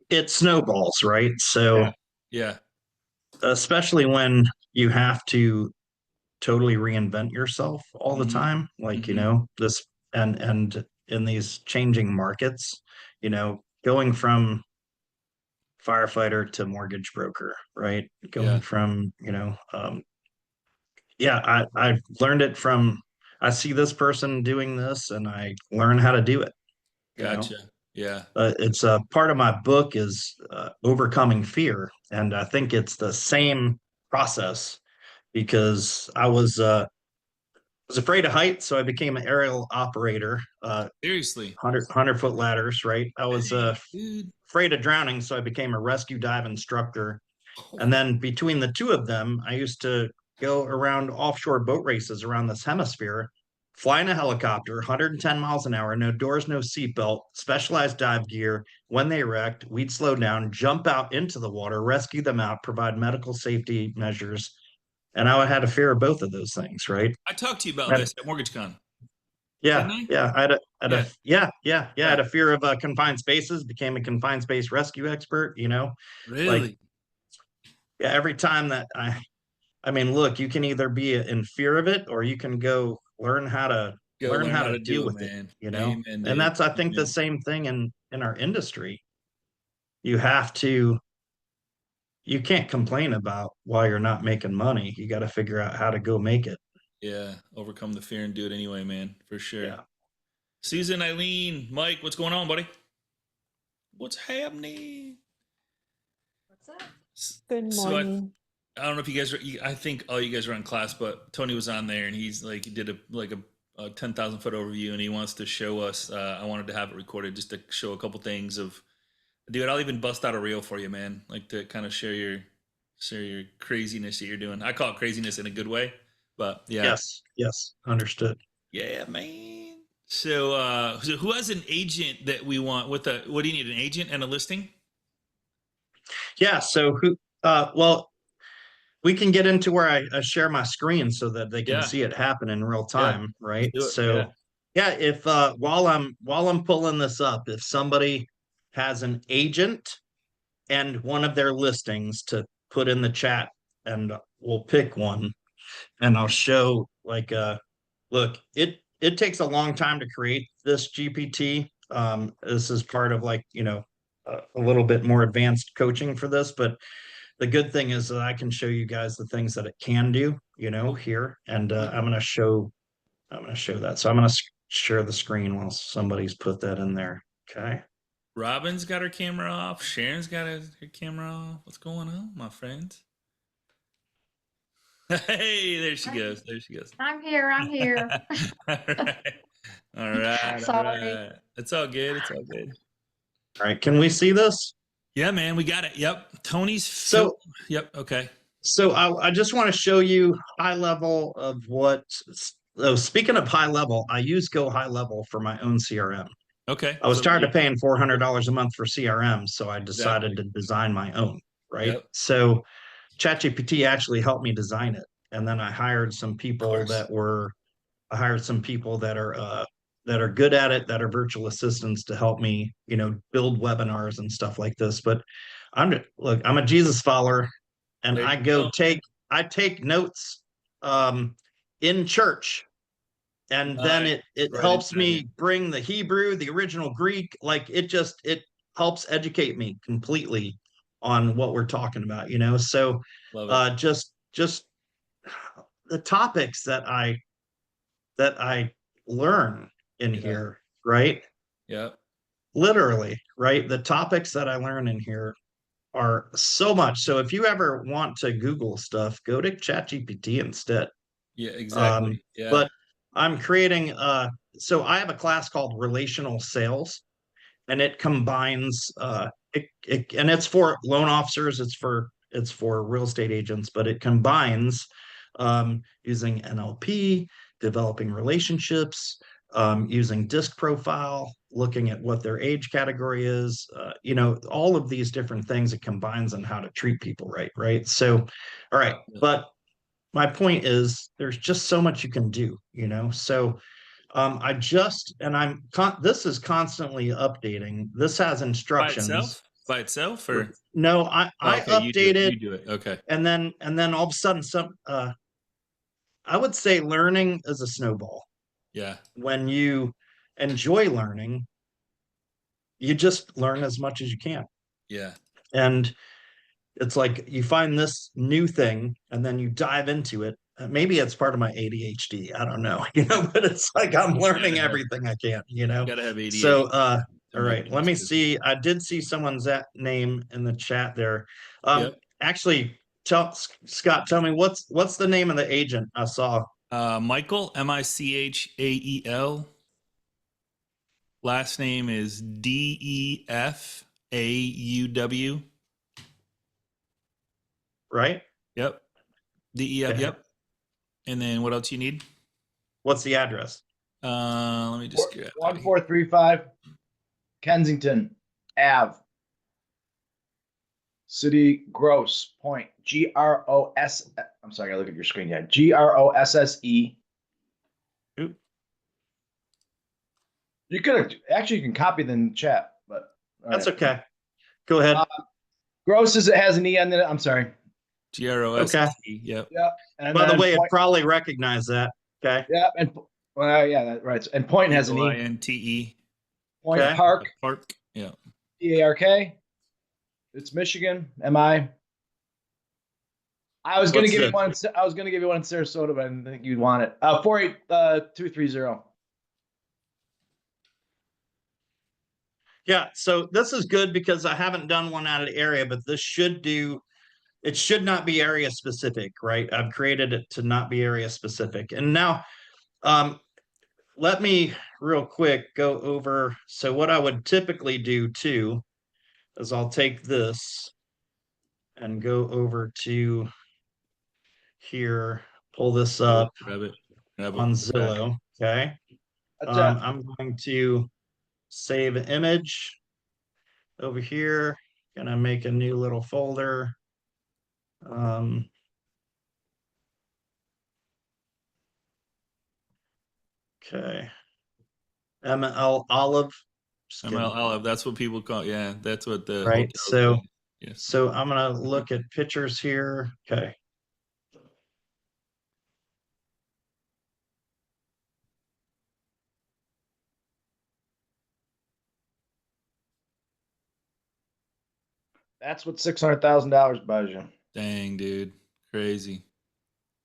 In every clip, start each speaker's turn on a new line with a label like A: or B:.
A: it snowballs, right? So
B: Yeah. Yeah.
A: especially when you have to totally reinvent yourself all the
B: Hmm.
A: time, like,
B: Hmm.
A: this and in these changing markets, going from firefighter to mortgage broker, right?
B: Yeah.
A: Going from, yeah, I learned it from, I see this person doing this and I learn how to do it, you know.
B: Gotcha. Yeah.
A: It's a part of my book is overcoming fear, and I think it's the same process because I was afraid of heights, so I became an aerial operator,
B: Seriously.
A: 100 foot ladders, right? I was
B: Dang, dude.
A: afraid of drowning, so I became a rescue dive instructor. And
B: Oh,
A: then between the two of them, I used to go around offshore boat races around this hemisphere, fly in a helicopter, 110 miles an hour, no doors, no seatbelt, specialized dive gear. When they wrecked, we'd slow down, jump out into the water, rescue them out, provide medical safety measures. And I had a fear of both of those things, right?
B: I talked to you about
A: And
B: this at MortgageCon, didn't
A: yeah,
B: I?
A: yeah,
B: Yeah.
A: I
B: Yeah.
A: had a fear of confined spaces, became a confined space rescue expert, like,
B: Really?
A: yeah, every time that I mean, look, you can either be in fear of it or you can go
B: Go
A: learn
B: learn
A: how
B: how
A: to
B: to
A: deal
B: do it,
A: with it,
B: man. Amen,
A: And
B: dude.
A: that's, I think, the
B: Amen.
A: same thing in our industry. You have to, you can't complain about why you're not making money. You got to figure out how to go make it.
B: Yeah. Overcome the fear and do it anyway, man. For sure.
A: Yeah.
B: Susan, Eileen, Mike, what's going on, buddy? What's happening?
C: What's up?
D: Good
B: So
D: morning.
B: I don't know if you guys are. I think all you guys are in class, but Tony was on there and he's like he did a 10,000 foot overview and he wants to show us. I wanted to have it recorded just to show a couple things of. Dude, I'll even bust out a reel for you, man. Like to kind of share your craziness that you're doing. I call it craziness in a good way, but yeah,
A: Yes. Yes. Understood.
B: yeah, man. So who has an agent that we want with a? What do you need? An agent and a listing?
A: Yeah. So well, we can get into where I share my screen so that they can
B: Yeah,
A: see it happen in real
B: yeah.
A: time,
B: Let's
A: right?
B: do it. Yeah.
A: So yeah, if while I'm pulling this up, if somebody has an agent and one of their listings to put in the chat, and we'll pick one and I'll show, like, look, it takes a long time to create this GPT. This is part of, like, a little bit more advanced coaching for this, but the good thing is that I can show you guys the things that it can do,
B: Cool.
A: here. And
B: Cool.
A: I'm going to show that. So I'm going to share the screen while somebody's put that in there. Okay.
B: Robin's got her camera off. Sharon's got her camera off. What's going on, my friends? Hey, there she goes. There she goes.
C: I'm here. I'm here.
B: All right. All right. All
C: Sorry.
B: right. It's all good. It's all good.
A: All right. Can we see this?
B: Yeah, man, we got it. Yep. Tony's film.
A: So
B: Yep. Okay.
A: I just want to show you high level of what. So speaking of high level, I use Go High Level for my own CRM.
B: Okay.
A: I was
B: So
A: tired of paying $400 a month for CRM, so I decided
B: exactly.
A: to design my own, right?
B: Yep.
A: So ChatGPT actually helped me design it. And then
B: Of course.
A: I hired some people that are good at it, that are virtual assistants to help me, build webinars and stuff like this. But I'm a Jesus follower, and
B: There you go, man.
A: I take notes um, in church, and then
B: Nice.
A: it
B: Right
A: helps
B: inside here.
A: me bring the Hebrew, the original Greek, like it helps educate me completely on what we're talking about, So
B: Love it.
A: just the topics that I learn in
B: Yeah.
A: here, right?
B: Yep.
A: Literally, right? The topics that I learn in here are so much. So if you ever want to Google stuff, go to ChatGPT instead.
B: Yeah.
A: Um,
B: Exactly. Yeah.
A: but I'm creating so I have a class called Relational Sales, and it combines and it's for loan officers, it's for real estate agents, but it combines using NLP, developing relationships, using disc profile, looking at what their age category is, all of these different things. It combines on how to treat people right. So all right,
B: Yep.
A: but my point is there's just so much you can do, so I just and I'm this is constantly updating. This has
B: By
A: instructions.
B: itself. by itself, or
A: No, I
B: okay, you do
A: update
B: it.
A: it,
B: You do it. Okay.
A: and then all of a sudden I would say learning is a snowball.
B: Yeah.
A: When you enjoy learning, you just learn as much as you can.
B: Yeah.
A: And it's like you find this new thing and then you dive into it. Maybe it's part of my ADHD. I don't know, but it's like I'm learning everything I can,
B: Gotta have
A: So,
B: ADHD to
A: all
B: make
A: right, let
B: things
A: me
B: busy.
A: see. I did see someone's name in the chat there.
B: Yep.
A: Actually, Scott, tell me what's the name of the agent I saw?
B: Michael, Michael. Last name is Defauw.
A: Right?
B: Yep. DEF.
A: Okay.
B: Yep. And then what else you need?
A: What's the address?
B: Let me just get
D: 1435 Kensington Ave. City Gross Point. GROS. I'm sorry, I gotta look at your screen. Yeah, GROSSE.
A: Oop.
D: You could actually, you can copy the in the chat, but
A: That's okay. Go ahead.
D: Gross is, it has an E on it. I'm sorry.
B: GROSSE.
A: Okay.
B: Yep.
D: Yeah. And
A: By the
D: then
A: way, it
D: point,
A: probably recognized that. Okay.
D: yeah, and well, yeah, that, right. And Point has an E.
B: Inte.
D: Point
A: Okay.
D: Park.
B: Park. Yeah.
D: PARK. It's Michigan. I was gonna
A: What's
D: give you
A: the-
D: one. I was gonna give you one in Sarasota, but I didn't think you'd want it. 48230.
A: Yeah, so this is good because I haven't done one out of the area, but this should do, it should not be area specific, right? I've created it to not be area specific. And now, let me real quick go over. So what I would typically do too is I'll take this and go over to here, pull this up
B: Grab it. Grab it.
A: on
B: Okay.
A: Zillow. Okay.
D: That's
A: I'm going to save an image over here. Gonna make a new little folder. Okay. ML Olive. Just
B: ML
A: kidding.
B: Olive. That's what people call. Yeah, that's what the
A: Right.
B: hotels
A: So,
B: do. Yes.
A: so I'm gonna look at pictures here. Okay.
D: That's what $600,000 buys you.
B: Dang, dude, crazy.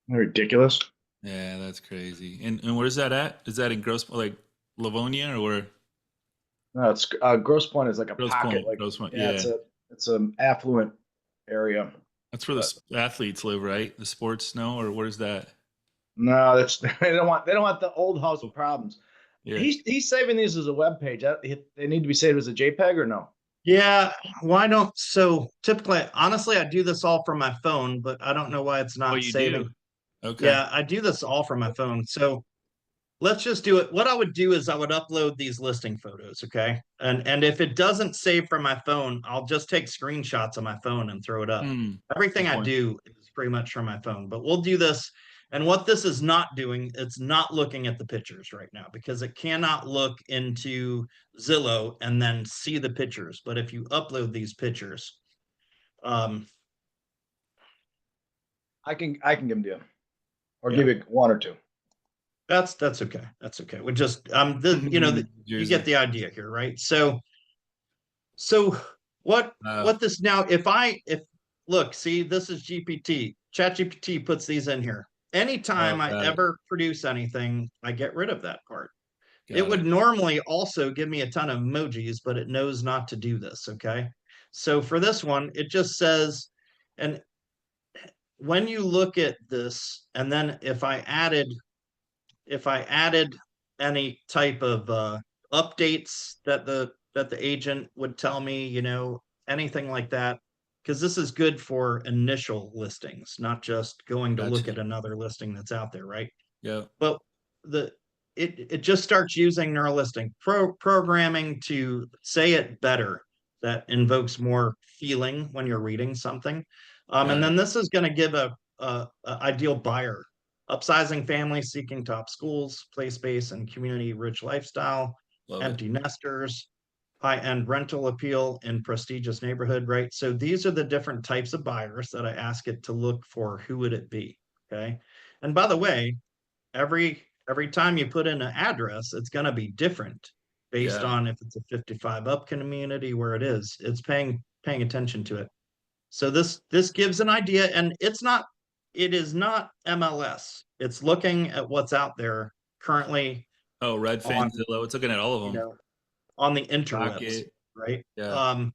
D: Ridiculous.
B: Yeah, that's crazy. And where's that at? Is that in Gross, like Livonia, or where?
D: No, it's Gross Point is like a
B: Grosse
D: pocket.
B: Pointe,
D: Like
B: Grosse Pointe,
D: yeah,
B: yeah.
D: it's an affluent area.
B: That's where the athletes live, right? The sports, no, or where's that?
D: No, that's they don't want the old house problems.
B: Yeah.
D: He's saving these as a web page. They need to be saved as a JPEG or no?
A: Yeah. Why don't, so typically, honestly, I do this all from my phone, but I don't know why it's
B: Oh,
A: not
B: you
A: saving.
B: do? Okay.
A: Yeah, I do this all from my phone. So let's just do it. What I would do is I would upload these listing photos, okay? And if it doesn't save from my phone, I'll just take screenshots on my phone and throw it up. Everything
B: good
A: I
B: point.
A: do is pretty much from my phone, but we'll do this. And what this is not doing, it's not looking at the pictures right now because it cannot look into Zillow and then see the pictures. But if you upload these pictures,
D: I can give them to you, or
A: Yeah.
D: give you one or two.
A: that's okay. That's okay. We just you
B: Jersey.
A: get the idea here, right? So what this now, if look, see, this is GPT. ChatGPT puts these in here. Anytime I
B: got it.
A: ever produce anything, I get rid of that part.
B: Got
A: It would normally also give me a ton of emojis, but it knows not to do this. Okay. So for this one, it just says, and when you look at this, and then if I added any type of updates that the agent would tell me, anything like that, because this is good for initial listings, not just going to look
B: Gotcha.
A: at another listing that's out there, right?
B: Yeah.
A: But it just starts using neural listing programming to say it better, that invokes more feeling when you're reading something. And then this is going to give a ideal buyer: upsizing families seeking top schools, play space and community rich lifestyle,
B: Love
A: empty nesters, high-end rental appeal in prestigious neighborhood, right? So these are the different types of buyers that I ask it to look for. Who would it be? Okay. And by the way, every time you put in an address, it's going to be different based
B: Yeah.
A: on if it's a 55 up community, where it is. It's paying attention to it. So this gives an idea, and it is not MLS. It's looking at what's out there currently
B: Oh,
A: on,
B: Redfin, Zillow. It's looking at all of
A: you
B: them.
A: know, on the interwebs,
B: Rocket.
A: right?
B: Yeah.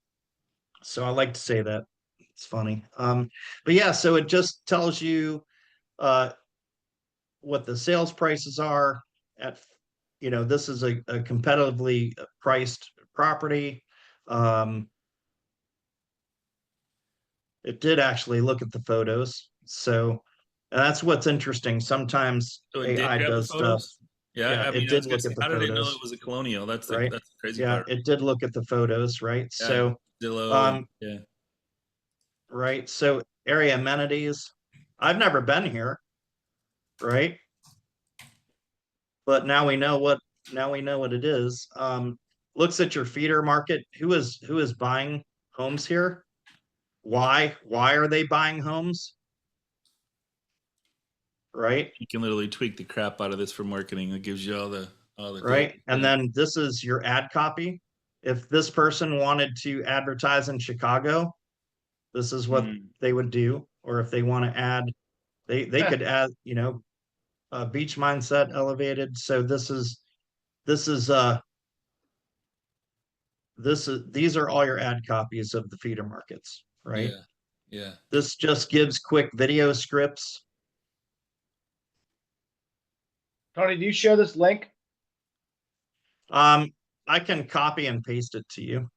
A: So I like to say that. It's funny. But yeah, so it just tells you uh what the sales prices are at, this is a competitively priced property. Um, it did actually look at the photos. So and that's what's interesting. Sometimes
B: So it did
A: AI
B: grab the
A: does stuff.
B: photos. Yeah.
A: Yeah,
B: I
A: it
B: mean, I
A: did
B: was gonna
A: look
B: say,
A: at the
B: how did it know it
A: photos,
B: was a colonial?
A: right?
B: That's the crazy
A: Yeah,
B: part.
A: it did look at the photos, right?
B: Yeah.
A: So,
B: Zillow and
A: um,
B: yeah.
A: right. So area amenities. I've never been here, right? But now we know what it is. Looks at your feeder market. Who is buying homes here? Why are they buying homes? Right?
B: You can literally tweak the crap out of this for marketing. It gives you all the data.
A: Right? And then this is your ad copy. If this person wanted to advertise in Chicago, this is what
B: Mm,
A: they would do. Or if they want to add, they could add, beach mindset elevated. So this is these are all your ad copies of the feeder markets, right?
B: yeah. Yeah.
A: This just gives quick video scripts.
D: Tony, do you share this link?
A: Um, I can copy and paste it to you.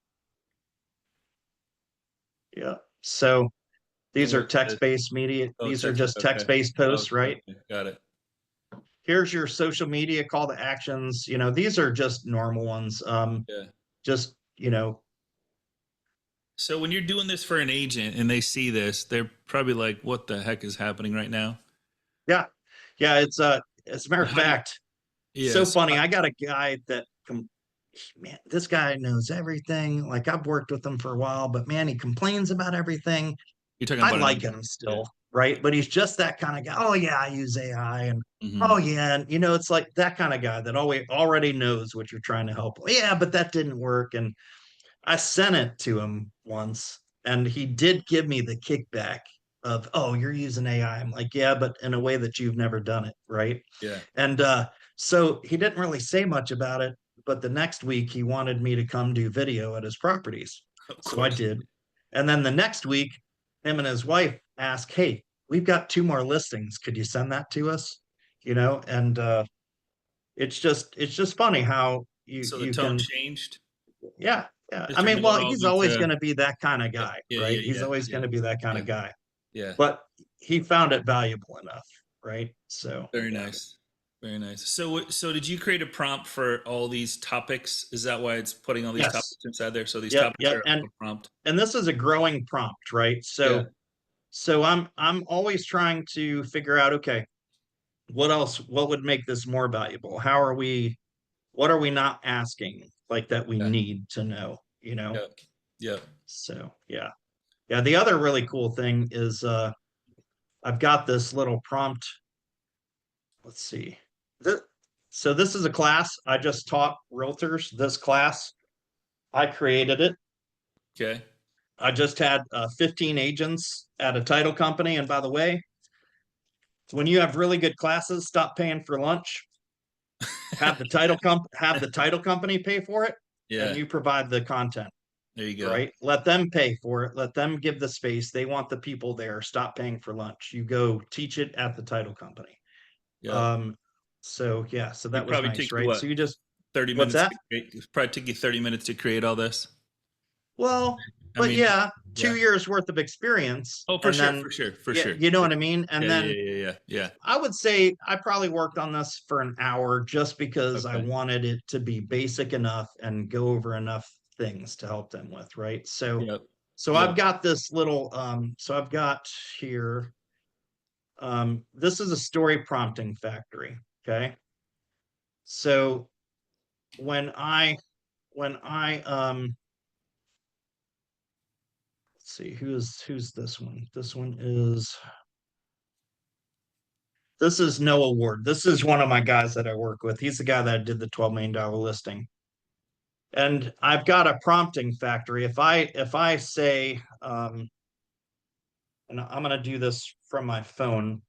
A: Yeah. So
B: And
A: these are
B: what's this?
A: text-based media.
B: Oh,
A: These are
B: text.
A: just
B: Okay.
A: text-based
B: Oh,
A: posts, right?
B: okay. Got it.
A: Here's your social media call to actions. These are just normal ones.
B: Yeah.
A: Just,
B: So when you're doing this for an agent and they see this, they're probably like, "What the heck is happening right now?"
A: yeah. Yeah, it's as a matter of
B: How do you?
A: fact, so
B: Yes.
A: funny. I got a guy that man, this guy knows everything. Like I've worked with him for a while, but man, he complains about everything.
B: You're talking
A: I
B: about an
A: like
B: agent.
A: him
B: Yeah.
A: still, right? But he's just that kind of guy. Oh yeah, I use AI, and
B: Hmm.
A: oh yeah, and it's like that kind of guy that always already knows what you're trying to help. Yeah, but that didn't work, and I sent it to him once, and he did give me the kickback of, "Oh, you're using AI." I'm like, "Yeah, but in a way that you've never done it, right?"
B: Yeah.
A: And so he didn't really say much about it, but the next week he wanted me to come do video at his properties.
B: Of
A: So I
B: course.
A: did. And then the next week, him and his wife asked, "Hey, we've got 2 more listings. Could you send that to us?" And it's just funny how you
B: So the
A: you
B: tone
A: can,
B: changed.
A: yeah, yeah. I
B: Mr.
A: mean, well,
B: Know-it-all
A: he's
B: went
A: always
B: to
A: going to be that kind of
B: yeah,
A: guy,
B: yeah,
A: right?
B: yeah,
A: He's
B: yeah,
A: always
B: yeah,
A: going to be that kind
B: yeah,
A: of guy.
B: yeah.
A: But he found it valuable enough, right? So
B: Very
A: yeah.
B: nice. Very nice. So did you create a prompt for all these topics? Is that why it's putting all these
A: Yes.
B: topics inside there? So these
A: Yep,
B: topics
A: yep.
B: are
A: And
B: a prompt.
A: and this is a growing prompt, right?
B: Yeah.
A: So I'm always trying to figure out, okay, what would make this more valuable? What are we not asking like that we
B: Yeah.
A: need to know,
B: Yeah. Yeah.
A: So yeah. Yeah, the other really cool thing is I've got this little prompt. Let's see. So this is a class I just taught realtors. This class, I created it.
B: Okay.
A: I just had 15 agents at a title company. And by the way, when you have really good classes, stop paying for lunch. Have the title company pay for it, and
B: Yeah.
A: you provide the content.
B: There you go.
A: Right? Let them pay for it. Let them give the space. They want the people there. Stop paying for lunch. You go teach it at the title company.
B: Yeah.
A: Um, so yeah, so
B: It
A: that was
B: probably
A: nice,
B: takes you
A: right?
B: what,
A: So you just
B: 30
A: what's
B: minutes
A: that?
B: to create. It probably took you 30 minutes to create all this.
A: Well,
B: I
A: but
B: mean,
A: yeah,
B: yeah.
A: 2 years worth of experience,
B: Oh, for
A: and
B: sure,
A: then
B: for sure, for
A: yeah,
B: sure.
A: you know what I mean? And
B: Yeah, yeah,
A: then
B: yeah, yeah, yeah.
A: I would say I probably worked on this for an hour just because I
B: Okay.
A: wanted it to be basic enough and go over enough things to help them with, right? So
B: Yep.
A: so
B: Yep.
A: I've got this little so I've got here this is a story prompting factory, okay? So when I when I let's see, who's this one? This is Noah Ward. This is one of my guys that I work with. He's the guy that did the $12 million listing. And I've got a prompting factory. If I say and I'm going to do this from my phone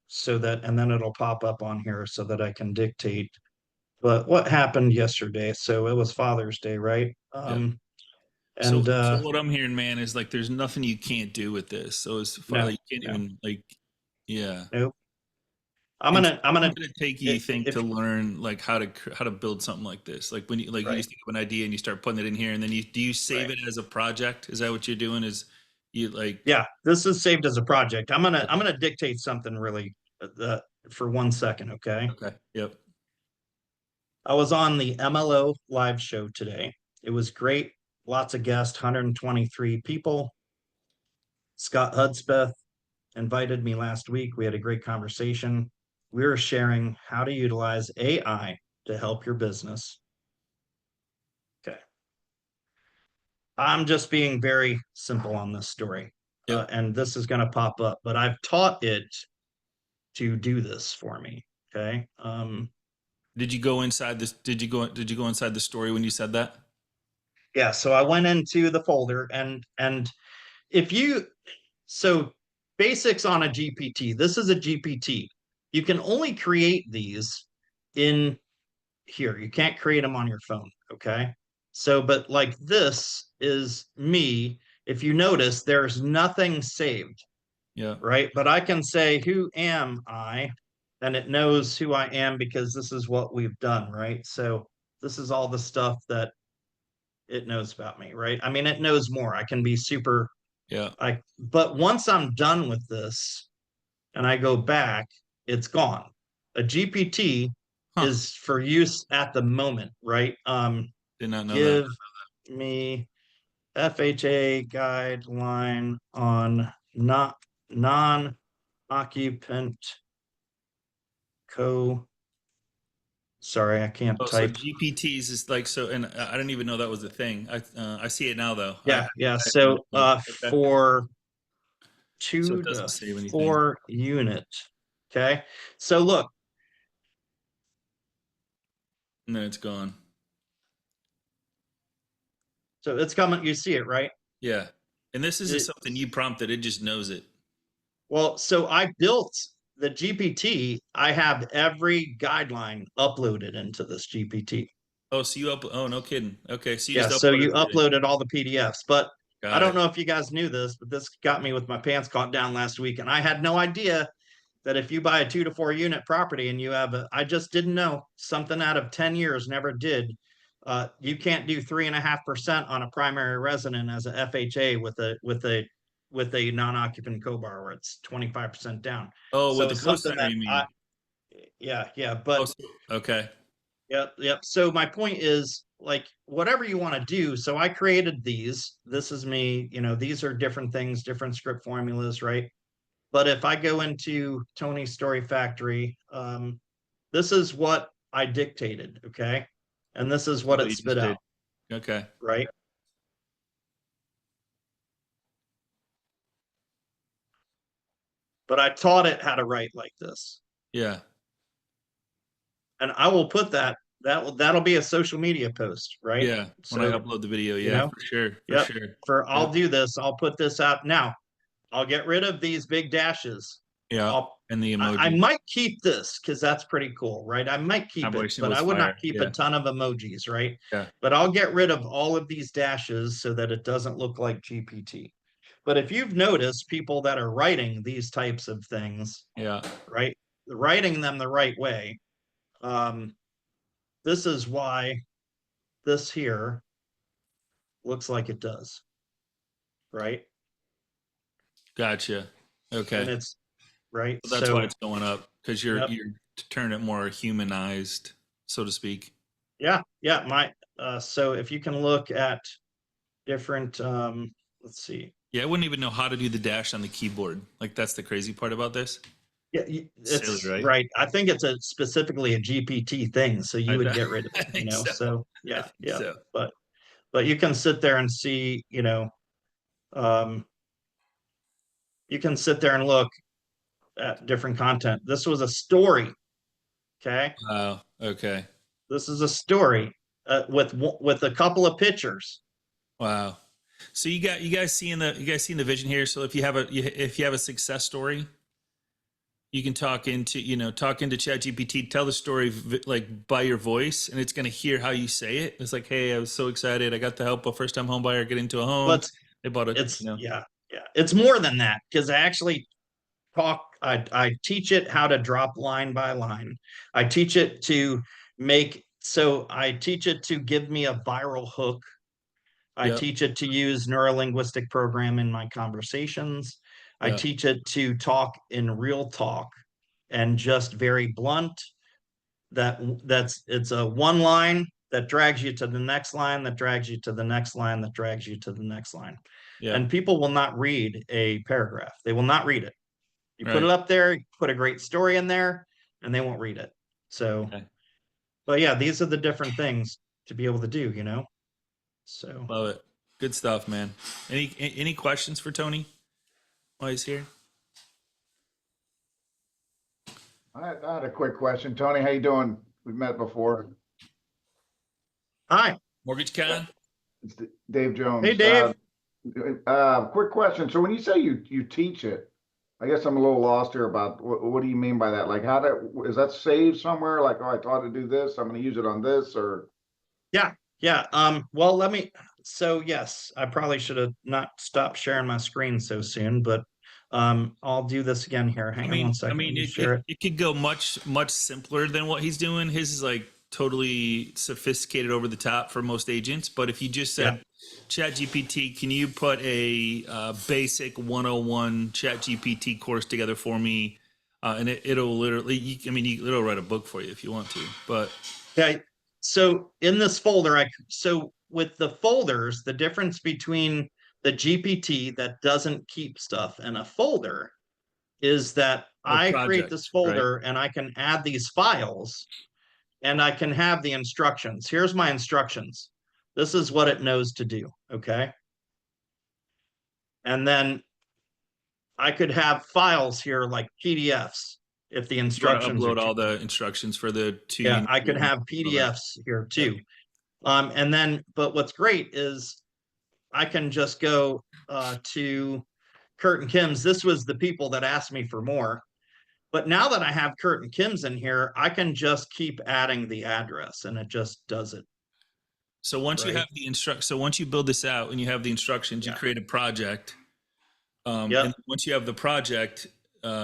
A: so that, and then it'll pop up on here so that I can dictate. But what happened yesterday? So it was Father's Day, right?
B: Yeah.
A: And
B: So what I'm hearing, man, is like there's nothing you can't do with this. So as far
A: no,
B: like you can't
A: no,
B: even like, yeah.
A: nope.
B: And so
A: I'm
B: how long
A: gonna,
B: did it take you think
A: if
B: to learn like how to build something like this? Like when you like you
A: right,
B: just think of an idea and you start putting it in here, and then do you save
A: right.
B: it as a project? Is that what you're doing? Is you like
A: Yeah, this is saved as a project. I'm
B: okay,
A: gonna dictate something really for 1 second, okay?
B: okay, yep,
A: I was on the MLO live show today. It was great. Lots of guests, 123 people. Scott Hudspeth invited me last week. We had a great conversation. We were sharing how to utilize AI to help your business. Okay. I'm just being very simple on this story.
B: yep.
A: And this is going to pop up, but I've taught it to do this for me. Okay.
B: Did you go inside this? Did you go inside the story when you said that?
A: Yeah. So I went into the folder and if you, so basics on a GPT, this is a GPT. You can only create these in here. You can't create them on your phone. Okay. So, but like this is me. If you notice, there's nothing saved,
B: Yeah.
A: right? But I can say, who am I? And it knows who I am because this is what we've done, right? So this is all the stuff that it knows about me, right? I mean, it knows more. I can be super,
B: Yeah.
A: but once I'm done with this and I go back, it's gone. A GPT
B: Huh.
A: is for use at the moment, right?
B: Did not know that.
A: Give me FHA guideline on not non-occupant co. Sorry, I can't
B: Oh, so
A: type.
B: GPTs is like so, and I didn't even know that was a thing. I see it now though.
A: Yeah, yeah.
B: I didn't
A: So
B: know. Okay.
A: for
B: So it
A: 2
B: doesn't
A: to
B: save anything.
A: 4 unit. Okay. So look,
B: And then it's gone.
A: so it's coming, you see it, right?
B: Yeah. And this isn't
A: It,
B: something you prompted, it just knows it.
A: well, so I built the GPT. I have every guideline uploaded into this GPT.
B: Oh, so oh, no kidding. Okay. So you
A: Yeah,
B: just
A: so
B: uploaded
A: you
B: everything.
A: uploaded all the PDFs, but I
B: Got
A: don't
B: it.
A: know if you guys knew this, but this got me with my pants caught down last week, and I had no idea that if you buy a 2 to 4 unit property and you have I just didn't know something out of 10 years never did. You can't do 3.5% on a primary resident as a FHA with a non-occupant co-borrower. It's 25% down.
B: Oh, with
A: So
B: the
A: it's something
B: cosigner,
A: that
B: you mean?
A: yeah,
B: Oh,
A: but
B: okay.
A: yep. So my point is like whatever you want to do. So I created these. This is me, these are different things, different script formulas, right? But if I go into Tony's Story Factory, this is what I dictated, okay? And this is
B: This is
A: what
B: what
A: it
B: you
A: spit
B: just did.
A: out,
B: Okay.
A: right? But I taught it how to write like this.
B: Yeah.
A: And I will put that'll be a social media post, right?
B: Yeah. When I
A: So,
B: upload the video,
A: you
B: yeah,
A: know,
B: for sure. For
A: yep.
B: sure.
A: I'll
B: Yep.
A: do this. I'll put this out now. I'll get rid of these big dashes.
B: Yeah.
A: I'll
B: And the
A: I
B: emoji.
A: might keep this because that's pretty cool, right? I might keep it,
B: Combination
A: but
B: was
A: I would not
B: fire.
A: keep a
B: Yeah.
A: ton of emojis, right?
B: Yeah.
A: But I'll get rid of all of these dashes so that it doesn't look like GPT. But if you've noticed people that are writing these types of things,
B: Yeah.
A: right, writing them the right way, um, this is why this here looks like it does, right?
B: Gotcha.
A: And
B: Okay.
A: it's right.
B: So that's why
A: So,
B: it's going up because
A: yep,
B: you're to turn it more humanized, so to speak.
A: yeah. So if you can look at different, let's see.
B: Yeah, I wouldn't even know how to do the dash on the keyboard. Like that's the crazy part about this.
A: Yeah,
B: Silly,
A: it's
B: right?
A: right. I think it's specifically a GPT thing, so you would get rid of
B: I
A: it,
B: think so.
A: So
B: I
A: yeah,
B: think
A: yeah.
B: so.
A: But you can sit there and see, um, you can sit there and look at different content. This was a story, okay?
B: Wow. Okay.
A: This is a story with a couple of pictures.
B: Wow. So you guys seeing the vision here. So if you have a success story, you can talk into ChatGPT, tell the story like by your voice, and it's going to hear how you say it. It's like, hey, I was so excited, I got to help a first time home buyer get into a home.
A: But
B: They bought a
A: it's yeah, yeah. It's more than that because I actually I teach it how to drop line by line. I teach it to I teach it to give me a viral hook. I
B: Yep.
A: teach it to use neurolinguistic program in my conversations. I
B: Yep.
A: teach it to talk in real talk and just very blunt. It's a one line that drags you to the next line, that drags you to the next line, that drags you to the next line.
B: Yep.
A: And people will not read a paragraph. They will not read it. You put it
B: Right.
A: up there, you put a great story in there, and they won't read it. So,
B: Okay.
A: but yeah, these are the different things to be able to do. So,
B: Love it. Good stuff, man. Any questions for Tony while he's here?
E: I had a quick question. Tony, how you doing? We've met before.
A: hi.
B: Mortgage Con?
E: It's Dave Jones.
A: Hey, Dave.
E: Quick question. So when you say you teach it, I guess I'm a little lost here about what do you mean by that? Like is that saved somewhere? Like, oh, I taught to do this, I'm going to use it on this, or
A: Yeah. Yeah. Well, so yes, I probably should have not stopped sharing my screen so soon, but I'll do this again here. Hang on one second. Let me share it.
B: It could go much simpler than what he's doing. His is like totally sophisticated, over the top for most agents. But if you just said, Chat GPT, can you put a basic 101 Chat GPT course together for me? And it'll literally, it'll write a book for you if you want to. But
A: Okay. So in this folder, so with the folders, the difference between the GPT that doesn't keep stuff and a folder is that
B: a
A: I create
B: project,
A: this
B: right?
A: folder and I can add these files and I can have the instructions. Here's my instructions. This is what it knows to do. Okay. And then I could have files here like PDFs if the
B: You want to
A: instructions are
B: upload
A: too.
B: all the instructions for the two
A: Yeah,
B: units.
A: I could have PDFs here too. And then, but what's great is I can just go to Kurt and Kim's. This was the people that asked me for more. But now that I have Kurt and Kim's in here, I can just keep adding the address and it just does it.
B: So once you
A: Right.
B: have so once you build this out and you have the instructions, you
A: Yeah.
B: create a project.
A: Yep.
B: And once you have the project,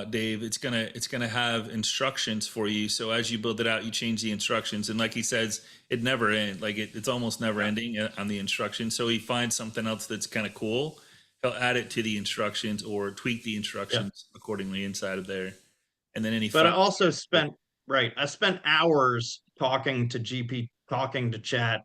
B: Dave, it's gonna have instructions for you. So as you build it out, you change the instructions, and like he says, it never ends. Like it's almost never ending on the instructions. So he finds something else that's kind of cool, he'll add it to the instructions or tweak the instructions accordingly inside of there. And then
A: But I also I spent hours talking to chat.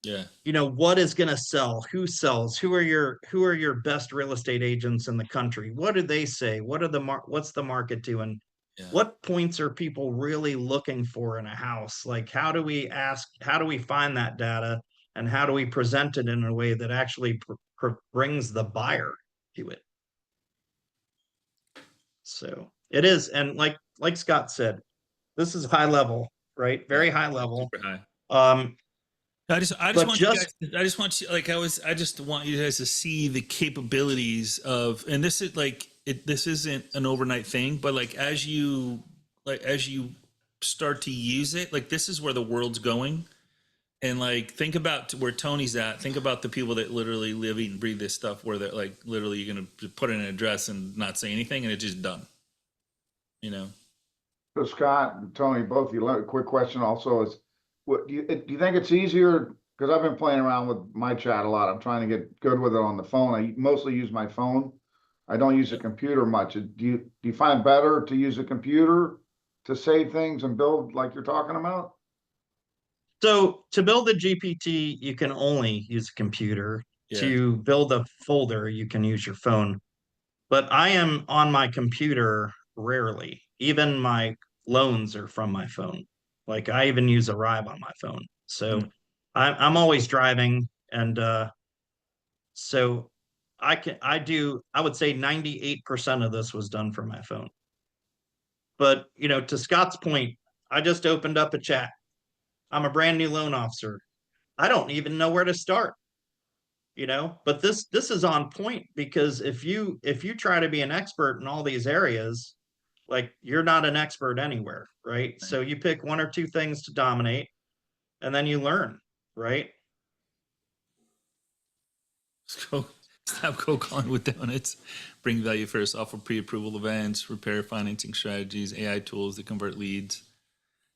B: Yeah.
A: What is going to sell? Who sells? Who are your best real estate agents in the country? What do they say? What's the market doing?
B: Yeah.
A: What points are people really looking for in a house? Like, how do we find that data, and how do we present it in a way that actually brings the buyer to it? So it is, and like Scott said, this is high level, right? Very high level.
B: Super high.
A: Um,
B: I just
A: but
B: want you guys. I just want you I just want you guys to see the capabilities of, and this is like this isn't an overnight thing, but like as you start to use it, like this is where the world's going. And like think about where Tony's at. Think about the people that literally live, eat, and breathe this stuff, where they're like literally you're gonna put in an address and not say anything, and it's just done.
E: So Scott and Tony, both of you, a quick question also is, what do you think it's easier? Because I've been playing around with my chat a lot. I'm trying to get good with it on the phone. I mostly use my phone. I don't use a computer much. Do you find it better to use a computer to save things and build like you're talking about?
A: So to build a GPT, you can only use a computer.
B: Yeah.
A: To build a folder, you can use your phone. But I am on my computer rarely. even my loans are from my phone. Like I even use Arrive on my phone. So
B: Mm.
A: I'm always driving, and so I would say 98% of this was done from my phone. But to Scott's point, I just opened up a chat. I'm a brand new loan officer. I don't even know where to start. But this is on point, because if you try to be an expert in all these areas, like you're not an expert anywhere, right? So you pick one or two things to dominate, and then you learn, right?
B: Go stop cold calling with donuts. Bring value first. Offer pre-approval events. Repair financing strategies. AI tools that convert leads.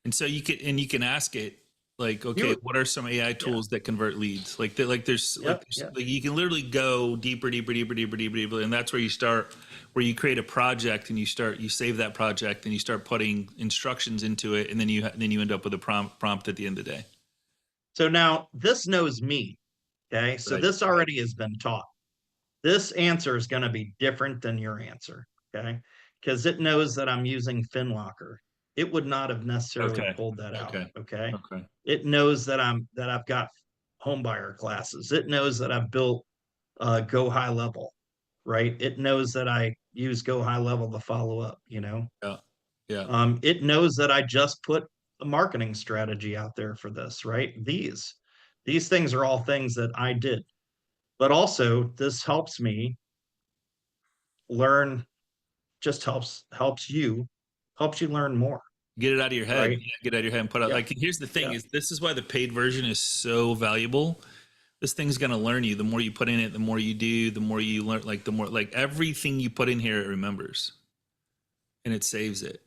B: And so you can ask it like, okay,
A: You
B: what are some AI
A: Yeah.
B: tools that convert leads? Like
A: Yep. Yeah.
B: like you can literally go deeper, deeper, deeper, deeper, deeper, deeper, and that's where you start. Where you create a project and you save that project and you start putting instructions into it, and then you end up with a prompt at the end of the day.
A: So now this knows me. Okay. So
B: Right.
A: this already has been taught. This answer is going to be different than your answer. Okay. Because it knows that I'm using FinLocker. It would not have necessarily
B: Okay.
A: pulled that out.
B: Okay.
A: Okay.
B: Okay.
A: It knows that I've got home buyer classes. It knows that I've built Go High Level, right? It knows that I use Go High Level to follow up.
B: Yeah. Yeah.
A: It knows that I just put a marketing strategy out there for this, right? These things are all things that I did. But also this helps me learn, just helps you learn more,
B: Get it out of your head.
A: right?
B: Yeah, get it out of your head and put out.
A: Yeah.
B: Like, here's the thing:
A: Yeah.
B: is this is why the paid version is so valuable. This thing's gonna learn you. The more you put in it, the more you do, the more you learn. Like the more, like everything you put in here, it remembers, and it saves it,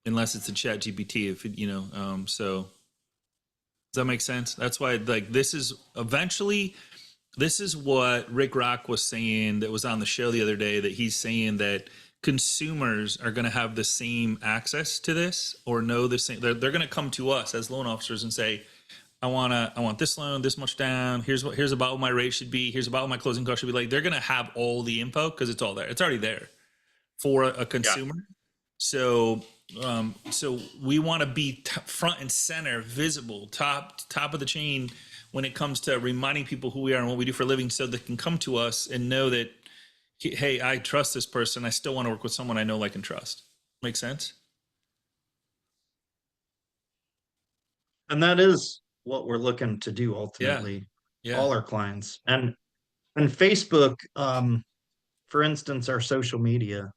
B: unless it's a Chat GPT. If it, so does that make sense? That's why, like, this is eventually. This is what Rick Rock was saying, that was on the show the other day, that he's saying that consumers are going to have the same access to this, or know the same. They're going to come to us as loan officers and say, I want this loan, this much down. Here's about what my rate should be. Here's about what my closing cost should be. Like, they're going to have all the info, because it's all there. It's already there for a consumer. So, so we want to be front and center, visible, top of the chain when it comes to reminding people who we are and what we do for a living, so they can come to us and know that, hey, I trust this person. I still want to work with someone I know, like, and trust. Make sense?
A: And that is what we're looking to do ultimately,
B: Yeah.
A: all our clients. And Facebook, for instance, our social media,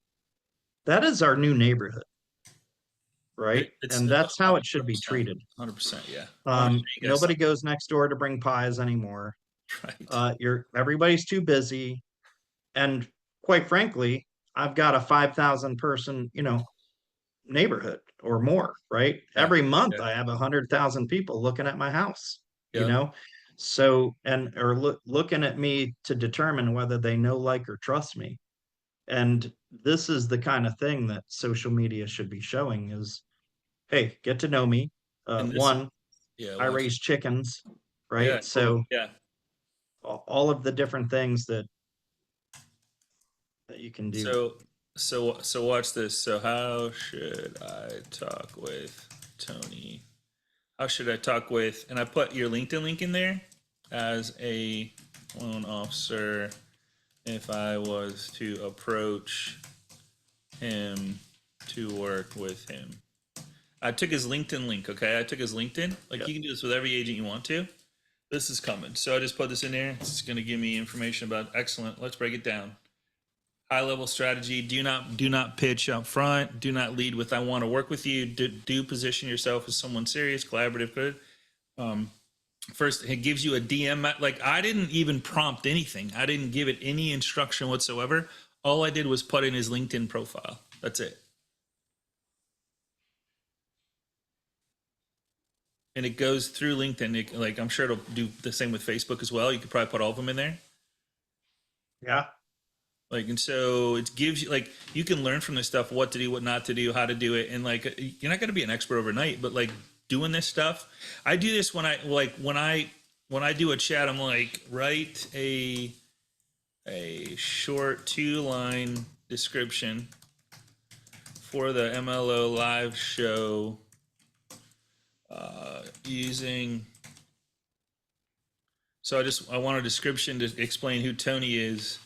A: that is our new neighborhood, right?
B: It's
A: And that's how it should be
B: 100%.
A: treated.
B: 100%. Yeah. I want to show you guys
A: Nobody goes next door to bring pies anymore.
B: something. Right.
A: Everybody's too busy. And quite frankly, I've got a 5,000 person, neighborhood or more, right?
B: Yeah.
A: Every month
B: Yeah.
A: I have 100,000 people looking at my house, you
B: Yeah.
A: know? So, or looking at me to determine whether they know, like, or trust me. And this is the kind of thing that social media should be showing is, hey, get to know me.
B: And this,
A: One,
B: yeah.
A: I
B: Watch.
A: raise chickens,
B: Yeah.
A: right?
B: Totally.
A: So
B: Yeah.
A: all of the different things that you can do.
B: So watch this. So how should I talk with Tony? How should I talk with? And I put your LinkedIn link in there as a loan officer. If I was to approach him to work with him, I took his LinkedIn link. Okay, I took his LinkedIn. Like,
A: Yep.
B: you can do this with every agent you want to. This is coming. So I just put this in there. It's going to give me information about. Excellent. Let's break it down. High level strategy. Do not pitch up front. Do not lead with, I want to work with you. Do position yourself as someone serious, collaborative, good. First, it gives you a DM. Like, I didn't even prompt anything. I didn't give it any instruction whatsoever. All I did was put in his LinkedIn profile. That's it. And it goes through LinkedIn. Like, I'm sure it'll do the same with Facebook as well. You could probably put all of them in there.
A: Yeah.
B: Like, and so it gives you, like, you can learn from this stuff, what to do, what not to do, how to do it. And, like, you're not going to be an expert overnight, but, like, doing this stuff, I do this when I do a chat, I'm like, write a short 2-line description for the MLO live show using. So I want a description to explain who Tony is.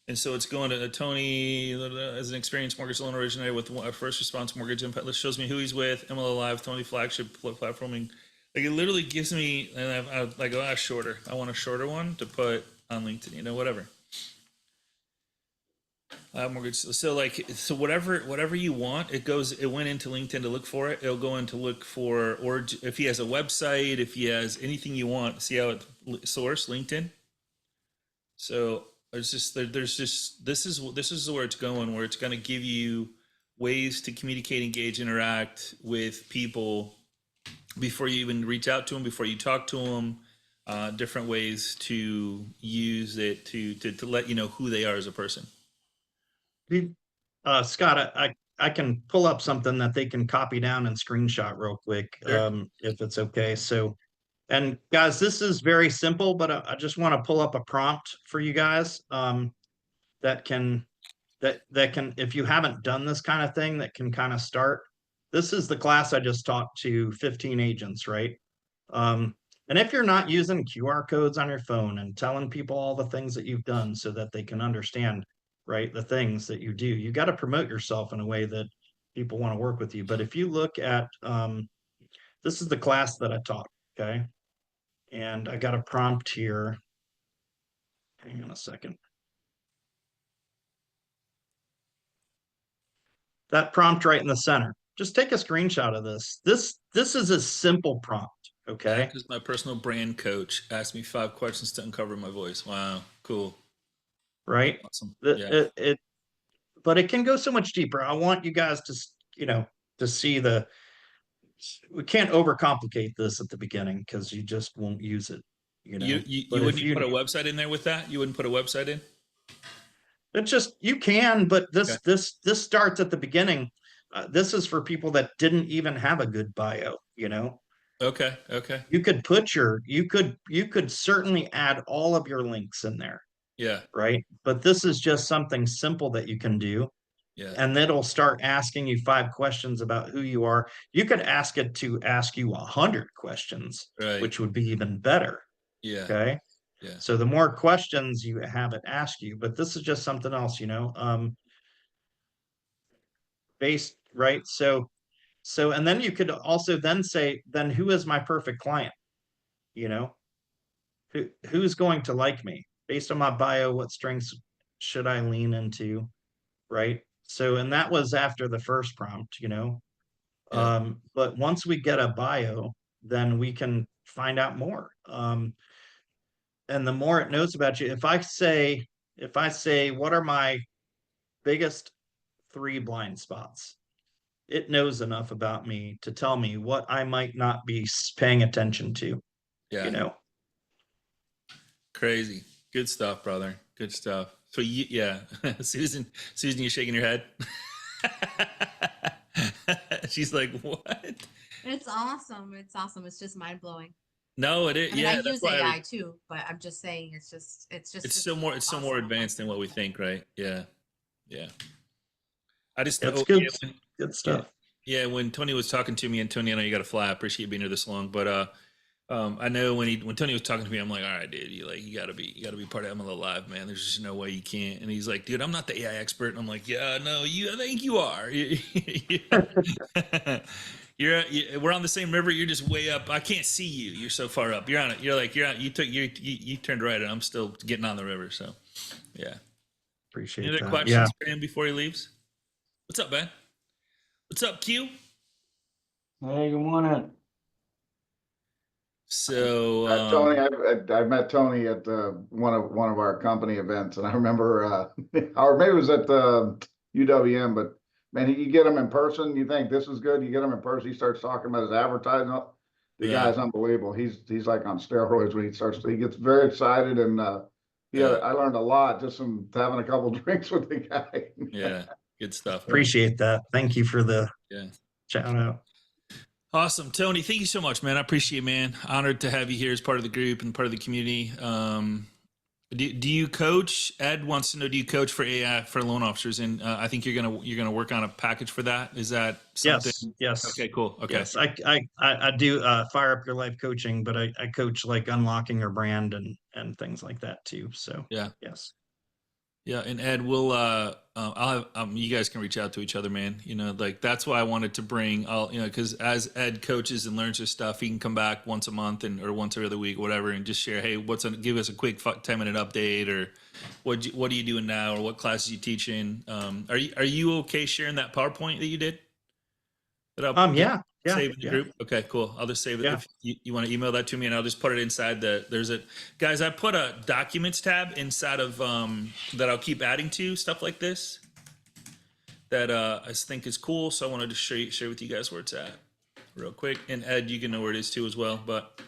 B: And so it's going to Tony as an experienced mortgage loan originator with a first response mortgage impact. This shows me who he's with, MLO Live, Tony flagship platforming. Like it literally gives me, and I go, shorter. I want a shorter one to put on LinkedIn, whatever. Mortgage. So whatever you want, it went into LinkedIn to look for it. It'll go in to look for, or if he has a website, if he has anything you want, see how it source LinkedIn. So this is where it's going, where it's going to give you ways to communicate, engage, interact with people before you even reach out to them, before you talk to them, different ways to use it to let you know who they are as a person.
A: Scott, I can pull up something that they can copy down and screenshot real quick,
B: Sure.
A: if it's okay. So, and guys, this is very simple, but I just want to pull up a prompt for you guys, that can, if you haven't done this kind of thing, that can kind of start. This is the class I just taught to 15 agents, right? And if you're not using QR codes on your phone and telling people all the things that you've done so that they can understand, right, the things that you do, you got to promote yourself in a way that people want to work with you. But if you look at, this is the class that I taught, okay? And I got a prompt here. Hang on a second. That prompt right in the center. Just take a screenshot of this. This is a simple prompt, okay?
B: Because my personal brand coach asked me 5 questions to uncover my voice. Wow, cool.
A: Right?
B: Awesome.
A: The-
B: Yeah.
A: but it can go so much deeper. I want you guys to see we can't overcomplicate this at the beginning because you just won't use it.
B: You
A: But
B: wouldn't
A: if
B: even put a website in there with that? You wouldn't put a website in?
A: it's just, you can, but
B: Okay.
A: this starts at the beginning. This is for people that didn't even have a good bio.
B: Okay.
A: You could put you could certainly add all of your links in there,
B: Yeah.
A: right? But this is just something simple that you can do.
B: Yeah.
A: And it'll start asking you 5 questions about who you are. You could ask it to ask you 100 questions,
B: Right.
A: which would be even better.
B: Yeah.
A: Okay.
B: Yeah.
A: So the more questions you have it ask you, but this is just something else, based, right? So, and then you could also then say, then who is my perfect client? Who's going to like me based on my bio? What strengths should I lean into? Right. So, and that was after the first prompt,
B: Yeah.
A: but once we get a bio, then we can find out more. And the more it knows about you, if I say, what are my biggest 3 blind spots? It knows enough about me to tell me what I might not be paying attention to,
B: Yeah. Crazy. Good stuff, brother. Good stuff. So yeah, Susan, you're shaking your head. She's like, what?
C: It's awesome. It's awesome. It's just mind blowing.
B: No, it is.
C: I mean,
B: Yeah,
C: I
B: that's
C: use
B: why
C: AI too, but I'm just saying it's
B: it's more
C: awesome.
B: advanced than what we think, right? Yeah. I just
A: It's
B: oh,
A: good,
B: yeah,
A: good stuff.
B: Yeah, when Tony was talking to me, and Tony, I know you got to fly. I appreciate you being here this long, but I know when Tony was talking to me, I'm like, all right, dude, you gotta be part of MLO Live, man. There's just no way you can't. And he's like, dude, I'm not the AI expert. And I'm like, yeah, no, I think you are. We're on the same river. You're just way up. I can't see you. You're so far up. You're on it. You turned right, and I'm still getting on the river. So, yeah.
A: Appreciate
B: Any other
A: that.
B: questions for him before he leaves? What's up, man? What's up, Q?
F: Hey, good morning.
B: So,
E: Tony, I met Tony at one of our company events, and I remember, or maybe it was at UWM, but man, you get him in person, you think this is good. You get him in person, he starts talking about his advertising. The
B: Yeah.
E: guy's unbelievable. He's like on steroids when he gets very excited, and
B: Yeah.
E: I learned a lot just from having a couple drinks with the guy.
B: yeah, good stuff. man.
A: Appreciate that. Thank you for the
B: Yeah.
A: shout out.
B: Awesome. Tony, thank you so much, man. I appreciate it, man. Honored to have you here as part of the group and part of the community. Do you coach? Ed wants to know, do you coach for AI for loan officers? And I think you're gonna work on a package for that. Is that something?
A: Yes.
B: Okay, cool. Okay.
A: Yes. I do Fire Up Your Life coaching, but I coach like unlocking your brand and things like that too. So
B: Yeah.
A: yes.
B: Yeah, and Ed, we'll I'll have you guys can reach out to each other, man. You know, like that's why I wanted to bring all, you know, because as Ed coaches and learns his stuff, he can come back once a month or once every other week, whatever, and just share, hey, give us a quick 10-minute update, or what are you doing now, or what classes you teaching. Are you okay sharing that PowerPoint that you did? That I'll
A: Yeah.
B: save in the group. Okay, cool. I'll just save it.
A: Yeah.
B: If you want to email that to me, and I'll just put it inside guys, I put a documents tab inside of that I'll keep adding to stuff like this that I think is cool. So I wanted to share with you guys where it's at real quick. And Ed, you can know where it is too as well. But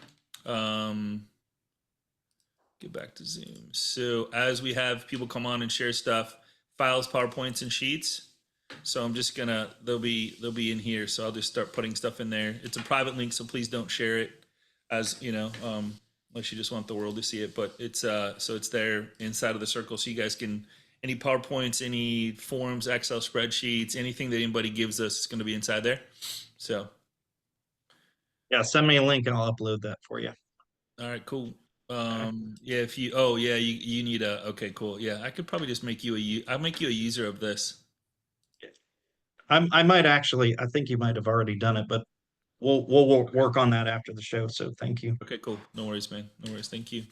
B: get back to Zoom. So as we have people come on and share stuff, files, PowerPoints, and sheets. So I'm just gonna, they'll be in here. So I'll just start putting stuff in there. It's a private link, so please don't share it, as you know, unless you just want the world to see it. But it's so it's there inside of the circle, so you guys can, any PowerPoints, any forms, Excel spreadsheets, anything that anybody gives us is going to be inside there. So
A: Yeah. Send me a link and I'll upload that for you.
B: all right, cool. Yeah, if you, oh yeah, you need okay, cool. Yeah, I could probably just I'll make you a user of this.
A: I might actually, I think you might have already done it, but we'll work on that after the show. So thank you.
B: Okay, cool. No worries, man. No worries. Thank you.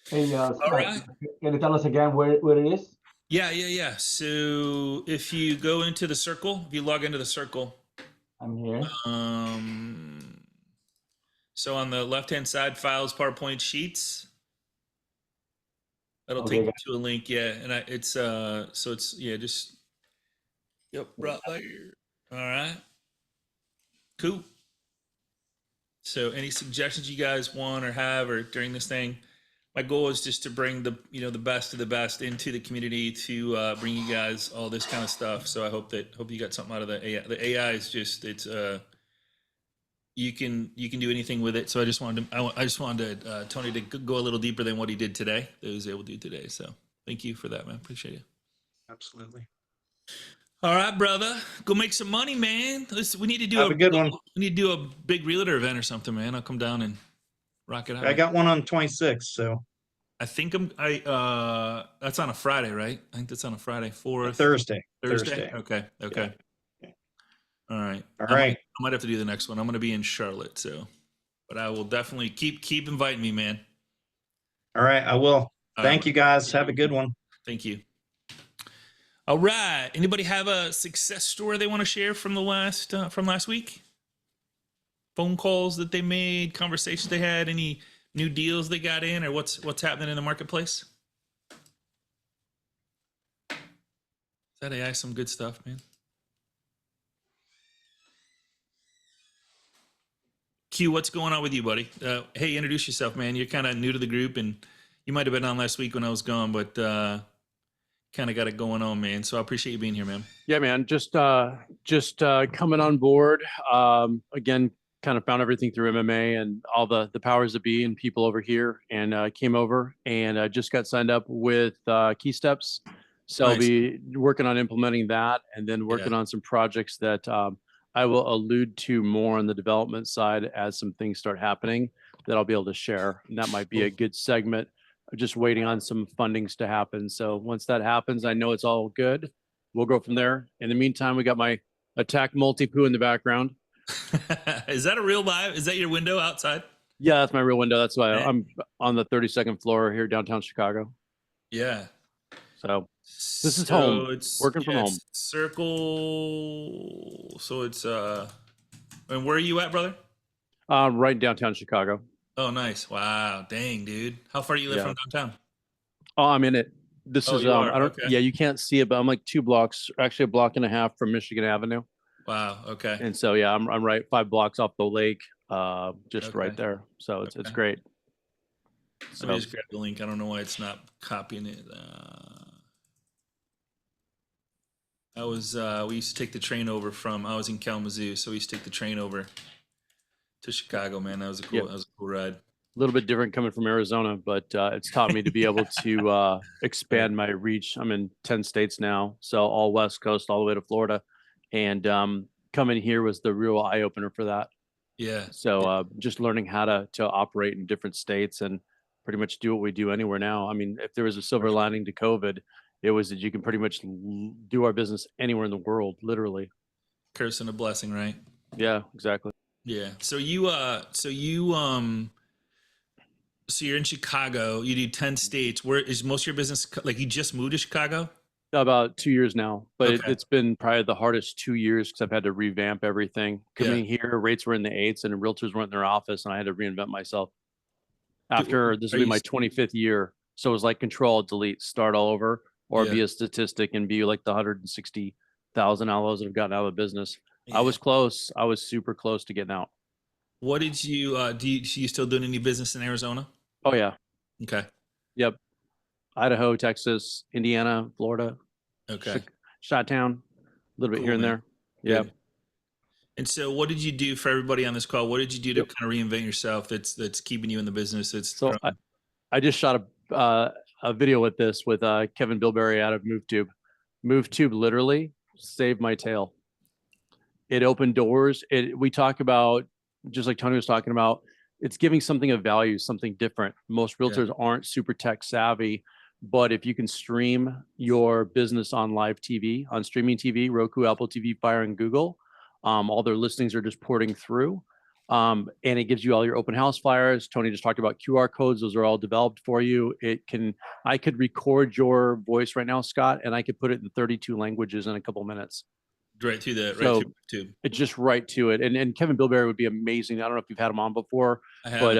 F: Hey,
B: right.
F: can you tell us again where it is?
B: Yeah. So if you go into the circle, if you log into the circle,
F: I'm here.
B: So on the left-hand side, files, PowerPoint, sheets. That'll
F: Okay,
B: take you to a link. Yeah, and it's so it's just yep, right there. All right, cool. So any suggestions you guys want or have or during this thing? My goal is just to bring the best of the best into the community to bring you guys all this kind of stuff. So I hope you got something out of the AI. The AI is just you can do anything with it. So I just wanted Tony to go a little deeper than what he did today. That he was able to do today. So thank you for that, man. Appreciate you.
A: Absolutely.
B: All right, brother. Go make some money, man. We need to do
A: Have a good one.
B: We need to do a big realtor event or something, man. I'll come down and rock it out.
A: I got one on 26, so
B: I think that's on a Friday, right? I think that's on a Friday.
A: Thursday.
B: Okay.
A: Yeah.
B: All right.
A: All right.
B: I might have to do the next one. I'm going to be in Charlotte, but I will definitely keep inviting me, man.
A: All right, I will. Thank
B: right.
A: you guys. Have a good one.
B: Thank you. All right. Anybody have a success story they want to share from last week? Phone calls that they made, conversations they had, any new deals they got in, or what's happening in the marketplace? Is that AI some good stuff, man? Q, what's going on with you, buddy? Hey, introduce yourself, man. You're kind of new to the group, and you might have been on last week when I was gone, but kind of got it going on, man. So I appreciate you being here, man.
G: Yeah, man. Just coming on board. Again, kind of found everything through MMA and all the powers that be and people over here, and came over and just got signed up with Key Steps. So I'll be working on implementing that, and then working on some projects that I will allude to more on the development side as some things start happening that I'll be able to share. And that might be a good segment. Just waiting on some fundings to happen. So once that happens, I know it's all good. We'll go from there. In the meantime, we got my attack multi-poo in the background.
B: Is that a real live? Is that your window outside?
G: Yeah, that's my real window. That's why I'm on the 32nd floor here downtown Chicago.
B: Yeah.
G: So this is home.
B: It's
G: working from home.
B: Circle. So it's and where are you at, brother?
G: Right downtown Chicago.
B: Oh, nice. Wow. Dang, dude. How far do you live from downtown?
G: Oh, I'm in it. This is
B: I don't.
G: Okay. Yeah, you can't see it, but I'm like 2 blocks, actually a block and a half from Michigan Avenue.
B: Wow. Okay.
G: And so yeah, I'm right 5 blocks off the lake, just right there. So it's great.
B: Let me just grab the link. I don't know why it's not copying it. We used to take the train over I was in Kalamazoo, so we used to take the train over to Chicago, man. That was a cool ride.
G: little bit different coming from Arizona, but it's taught me to be able to expand my reach. I'm in 10 states now, so all West Coast, all the way to Florida. And coming here was the real eye opener for that.
B: Yeah.
G: So just learning how to operate in different states and pretty much do what we do anywhere now. I mean, if there was a silver lining to COVID, it was that you can pretty much do our business anywhere in the world, literally.
B: Curse and a blessing, right?
G: Yeah, exactly.
B: Yeah. So you're in Chicago. You do 10 states. Where is most of your business? Like, you just moved to Chicago?
G: About 2 years now, but
B: Okay.
G: it's been probably the hardest 2 years because I've had to revamp everything. Coming here, rates were in the 8s and realtors weren't in their office, and I had to reinvent myself. After this will be my 25th year, so it was like control, delete, start all over, or be a statistic and be like the 160,000 LOs that have gotten out of the business.
B: Yeah.
G: I was close. I was super close to getting out.
B: What did you you still doing any business in Arizona?
G: Oh yeah,
B: Okay.
G: yep. Idaho, Texas, Indiana, Florida.
B: Okay.
G: Shot-town, a little bit
B: Cool,
G: here and
B: man.
G: there. Yeah.
B: Good. And so what did you do for everybody on this call? What did you do to kind of reinvent yourself that's keeping you in the business?
G: So I just shot a video with this with Kevin Bilberry out of MoveTube. MoveTube literally saved my tail. It opened doors. We talk about, just like Tony was talking about, it's giving something of value, something different. Most realtors aren't super tech savvy, but if you can stream your business on live TV, on streaming TV, Roku, Apple TV, Fire, and Google, all their listings are just porting through. And it gives you all your open house flyers. Tony just talked about QR codes. Those are all developed for you. I could record your voice right now, Scott, and I could put it in 32 languages in a couple minutes.
B: Right through
G: So
B: tube.
G: it's just right to it. And Kevin Bilberry would be amazing. I don't know if you've had him on before, but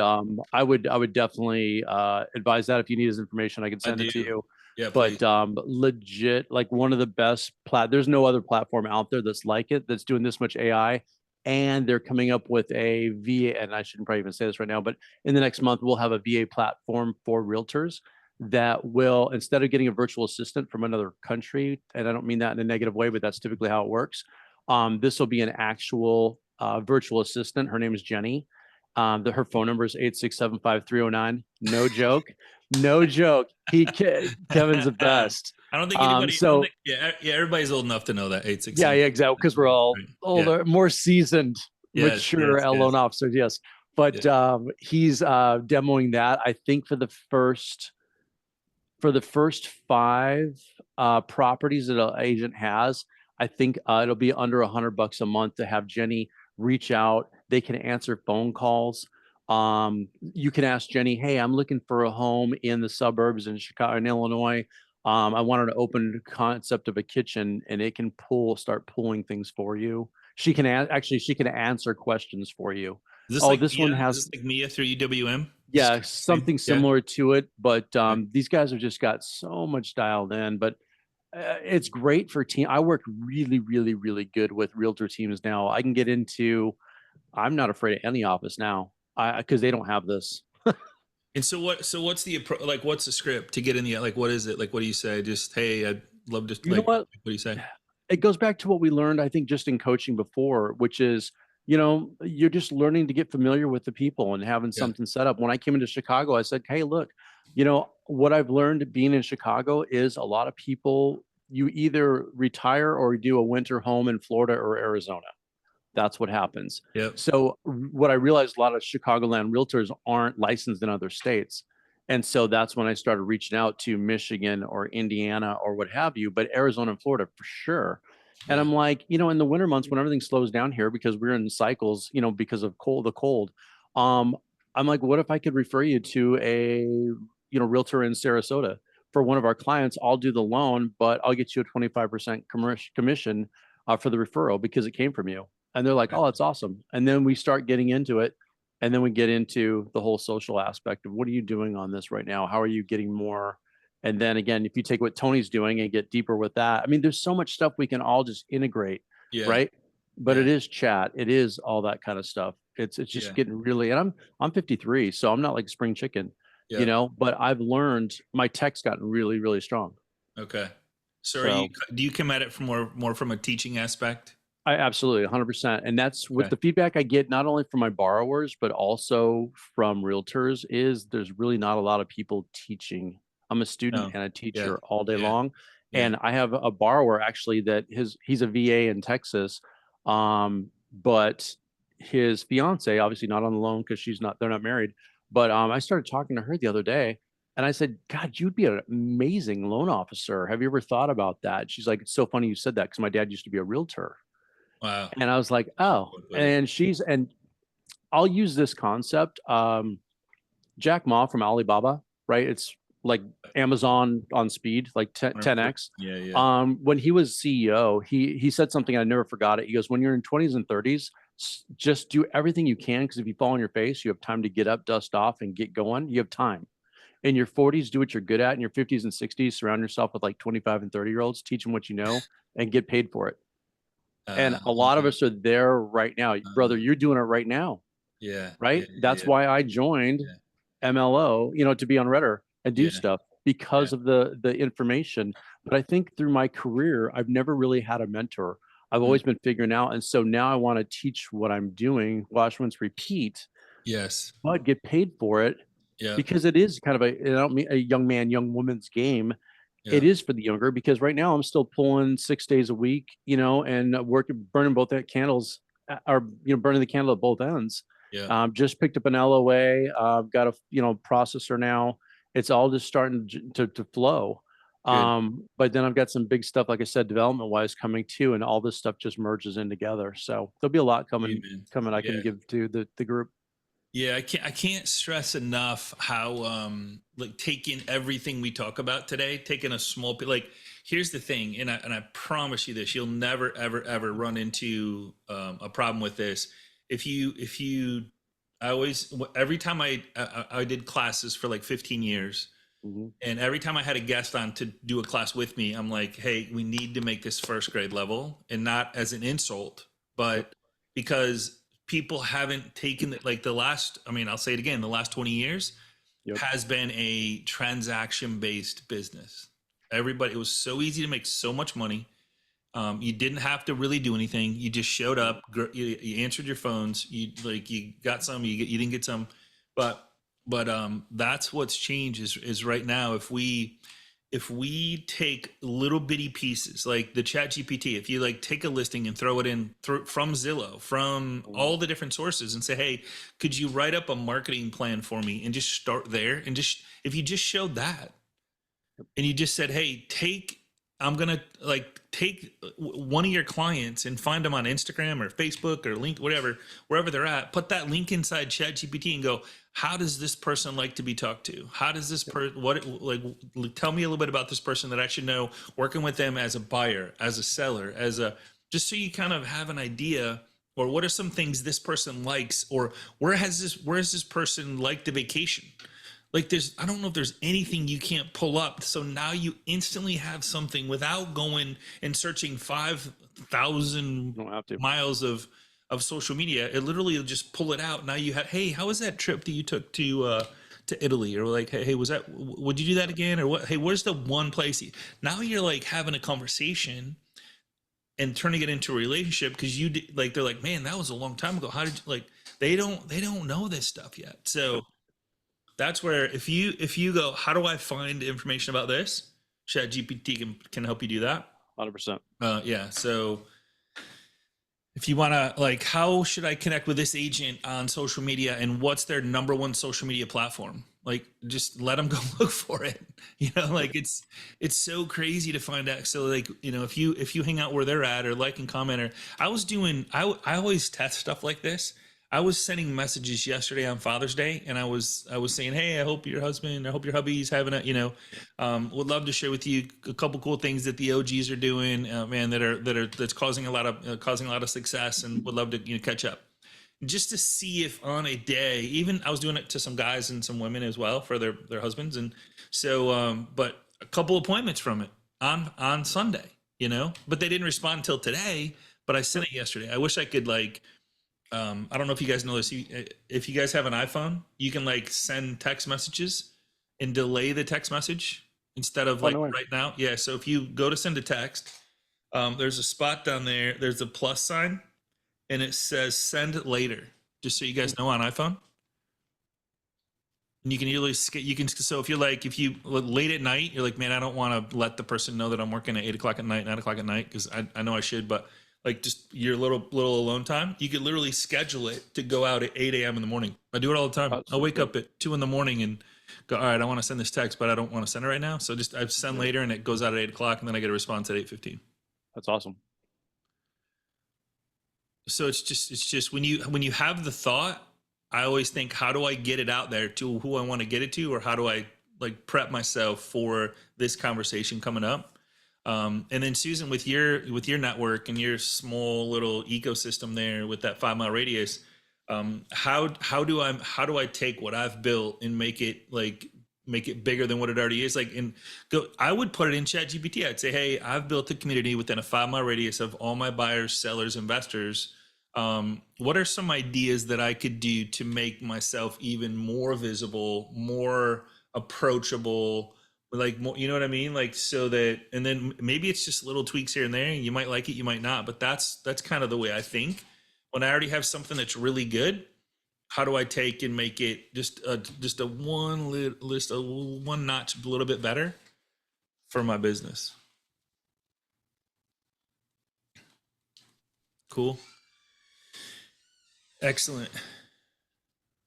G: I would definitely advise that. If you need his information, I can send it to you.
B: Yeah,
G: But
B: please.
G: legit, like one of the best there's no other platform out there that's like it, that's doing this much AI. And they're coming up with a VA, and I shouldn't probably even say this right now, but in the next month, we'll have a VA platform for realtors that will, instead of getting a virtual assistant from another country, and I don't mean that in a negative way, but that's typically how it works. This will be an actual virtual assistant. Her name is Jenny. Her phone number is 8675309. No joke. No joke. Kevin's the best.
B: I don't think anybody. Everybody's old enough to know that 867.
G: Yeah, exactly. Because we're all older, more seasoned, mature loan officers. Yes, but he's demoing that. I think for the first 5 properties that an agent has, I think it'll be under $100 a month to have Jenny reach out. They can answer phone calls. You can ask Jenny, hey, I'm looking for a home in the suburbs in Chicago, in Illinois. I wanted to open the concept of a kitchen, and it can start pulling things for you. She can answer questions for you.
B: Is this
G: one has
B: is this like Mia through UWM?
G: Yeah, something similar to it, but these guys have just got so much dialed in. But it's great for team. I work really, really, really good with realtor teams now. I can get into. I'm not afraid of any office now, because they don't have this.
B: And so what's the what's the script to get in the, like, what is it? Like, what do you say? Just, hey, I'd love to,
G: You know what
B: do you say?
G: It goes back to what we learned, I think, just in coaching before, which is, you're just learning to get familiar with the people and having something set up. When I came into Chicago, I said, hey, look, what I've learned being in Chicago is a lot of people, you either retire or do a winter home in Florida or Arizona. That's what happens.
B: Yep.
G: So what I realized, a lot of Chicagoland realtors aren't licensed in other states. And so that's when I started reaching out to Michigan or Indiana or what have you, but Arizona and Florida for sure. And I'm like, in the winter months when everything slows down here, because we're in cycles, because of the cold. I'm like, what if I could refer you to a, realtor in Sarasota for one of our clients? I'll do the loan, but I'll get you a 25% commission for the referral because it came from you. And they're like, oh, that's awesome. And then we start getting into it. And then we get into the whole social aspect of what are you doing on this right now? How are you getting more? And then again, if you take what Tony's doing and get deeper with that, I mean, there's so much stuff we can all just integrate, right? But it is chat. It is all that kind of stuff. It's just getting really, and I'm 53, so I'm not like a spring chicken, but I've learned my tech's gotten really, really strong.
B: Okay. So do you come at it from more from a teaching aspect?
G: I absolutely 100%. And that's what
B: Okay.
G: the feedback I get, not only from my borrowers, but also from realtors, is there's really not a lot of people teaching. I'm a student
B: No.
G: and a
B: Yeah.
G: teacher all day
B: Yeah.
G: long.
B: Yeah.
G: And I have a borrower actually that he's a VA in Texas. But his fiance, obviously not on the loan because they're not married. But I started talking to her the other day and I said, God, you'd be an amazing loan officer. Have you ever thought about that? She's like, it's so funny you said that because my dad used to be a realtor.
B: Wow.
G: And I was like, oh, and I'll use this concept. Jack Ma from Alibaba, right? It's like Amazon on speed, like 10x.
B: Yeah. Yeah.
G: When he was CEO, he said something, I never forgot it. He goes, when you're in 20s and 30s, just do everything you can, because if you fall on your face, you have time to get up, dust off, and get going. You have time. In your 40s, do what you're good at. In your 50s and 60s, surround yourself with like 25 and 30-year-olds, teach them what you know, and get paid for it. And a lot of
B: Okay.
G: us are there right now. Brother, you're doing it right now,
B: Yeah.
G: right?
B: Yeah.
G: That's
B: Yeah.
G: why I joined MLO, to be on Redder and do
B: Yeah.
G: stuff because of the information. But I think through my career, I've never really had a mentor. I've always been figuring out. And so now I want to teach what I'm doing, wash, rinse, repeat,
B: Yes.
G: but get paid for it
B: Yeah.
G: because it is kind of I don't mean a young man, young woman's game.
B: Yeah.
G: It is for the younger, because right now I'm still pulling 6 days a week, and working, burning both that candles, or burning the candle at both ends.
B: Yeah.
G: Just picked up an LOA. Got a processor now. It's all just starting to flow.
B: Good.
G: But then I've got some big stuff, like I said, development wise coming too, and all this stuff just merges in together. So there'll be a lot coming.
B: Amen.
G: I can give to the group.
B: Yeah, I can't stress enough how like taking everything we talk about today, taking a small bit, like here's the thing, and I promise you this, you'll never ever run into a problem with this. If you I always, every time I did classes for like 15 years, and every time I had a guest on to do a class with me, I'm like, hey, we need to make this first grade level, and not as an insult, but because people haven't taken it, like I'll say it again, the last 20 years has been a transaction based business. Everybody, it was so easy to make so much money. You didn't have to really do anything. You just showed up, you answered your phones, you got some, you didn't get some, but that's what's changed is right now, if we take little bitty pieces like the Chat GPT, if you like take a listing and throw it in from Zillow, from all the different sources, and say, hey, could you write up a marketing plan for me, and just start there, and just, if you just showed that and you just said, hey, I'm gonna take one of your clients and find them on Instagram or Facebook or link, whatever, wherever they're at, put that link inside Chat GPT and go, how does this person like to be talked to? How does this tell me a little bit about this person that I should know, working with them as a buyer, as a seller, just so you kind of have an idea, or what are some things this person likes, or where has this person liked a vacation? Like I don't know if there's anything you can't pull up. So now you instantly have something without going and searching 5,000 miles of social media. It literally will just pull it out. Now you have, hey, how was that trip that you took to Italy? Or like, hey, would you do that again? Or what? Hey, where's the one place? Now you're like having a conversation and turning it into a relationship, because they're like, man, that was a long time ago. How did you, they don't know this stuff yet. So that's where if you go, how do I find information about this? Chat GPT can help you do that.
G: 100%.
B: Yeah. So if you want to, how should I connect with this agent on social media, and what's their number one social media platform? Just let them go look for it. It's so crazy to find out. So if you hang out where they're at, or like and comment, or I always test stuff like this. I was sending messages yesterday on Father's Day, and I was saying, hey, I hope your hubby's having would love to share with you a couple cool things that the OGs are doing, man, that's causing a lot of success, and would love to catch up, just to see if on a day, even I was doing it to some guys and some women as well for their husbands, and so but a couple appointments from it on Sunday, but they didn't respond until today. But I sent it yesterday. I wish I could I don't know if you guys know this. If you guys have an iPhone, you can send text messages and delay the text message instead of right now. Yeah. So if you go to send a text, There's a spot down there. There's a plus sign, and it says "Send later." Just so you guys know, on iPhone, and you can usually you can. So if you late at night, you're like, man, I don't want to let the person know that I'm working at 8 o'clock at night, 9 o'clock at night, because I know I should, but like just your little alone time, you could literally schedule it to go out at 8 a.m. in the morning. I do it all the time. I wake up at 2 in the morning and go, all right, I want to send this text, but I don't want to send it right now. So just I send later, and it goes out at 8 o'clock, and then I get a response at 8:15.
G: That's awesome.
B: So it's just when you have the thought, I always think, how do I get it out there to who I want to get it to, or how do I like prep myself for this conversation coming up? And then Susan, with your network and your small little ecosystem there with that 5 mile radius, how do I take what I've built and make it bigger than what it already is? Like, I would put it in ChatGPT. I'd say, hey, I've built a community within a 5 mile radius of all my buyers, sellers, investors. What are some ideas that I could do to make myself even more visible, more approachable, like more, you know what I mean? Like, so that, and then maybe it's just little tweaks here and there, and you might like it, you might not, but that's kind of the way I think. When I already have something that's really good, how do I take and make it just a one notch a little bit better for my business? Cool. Excellent.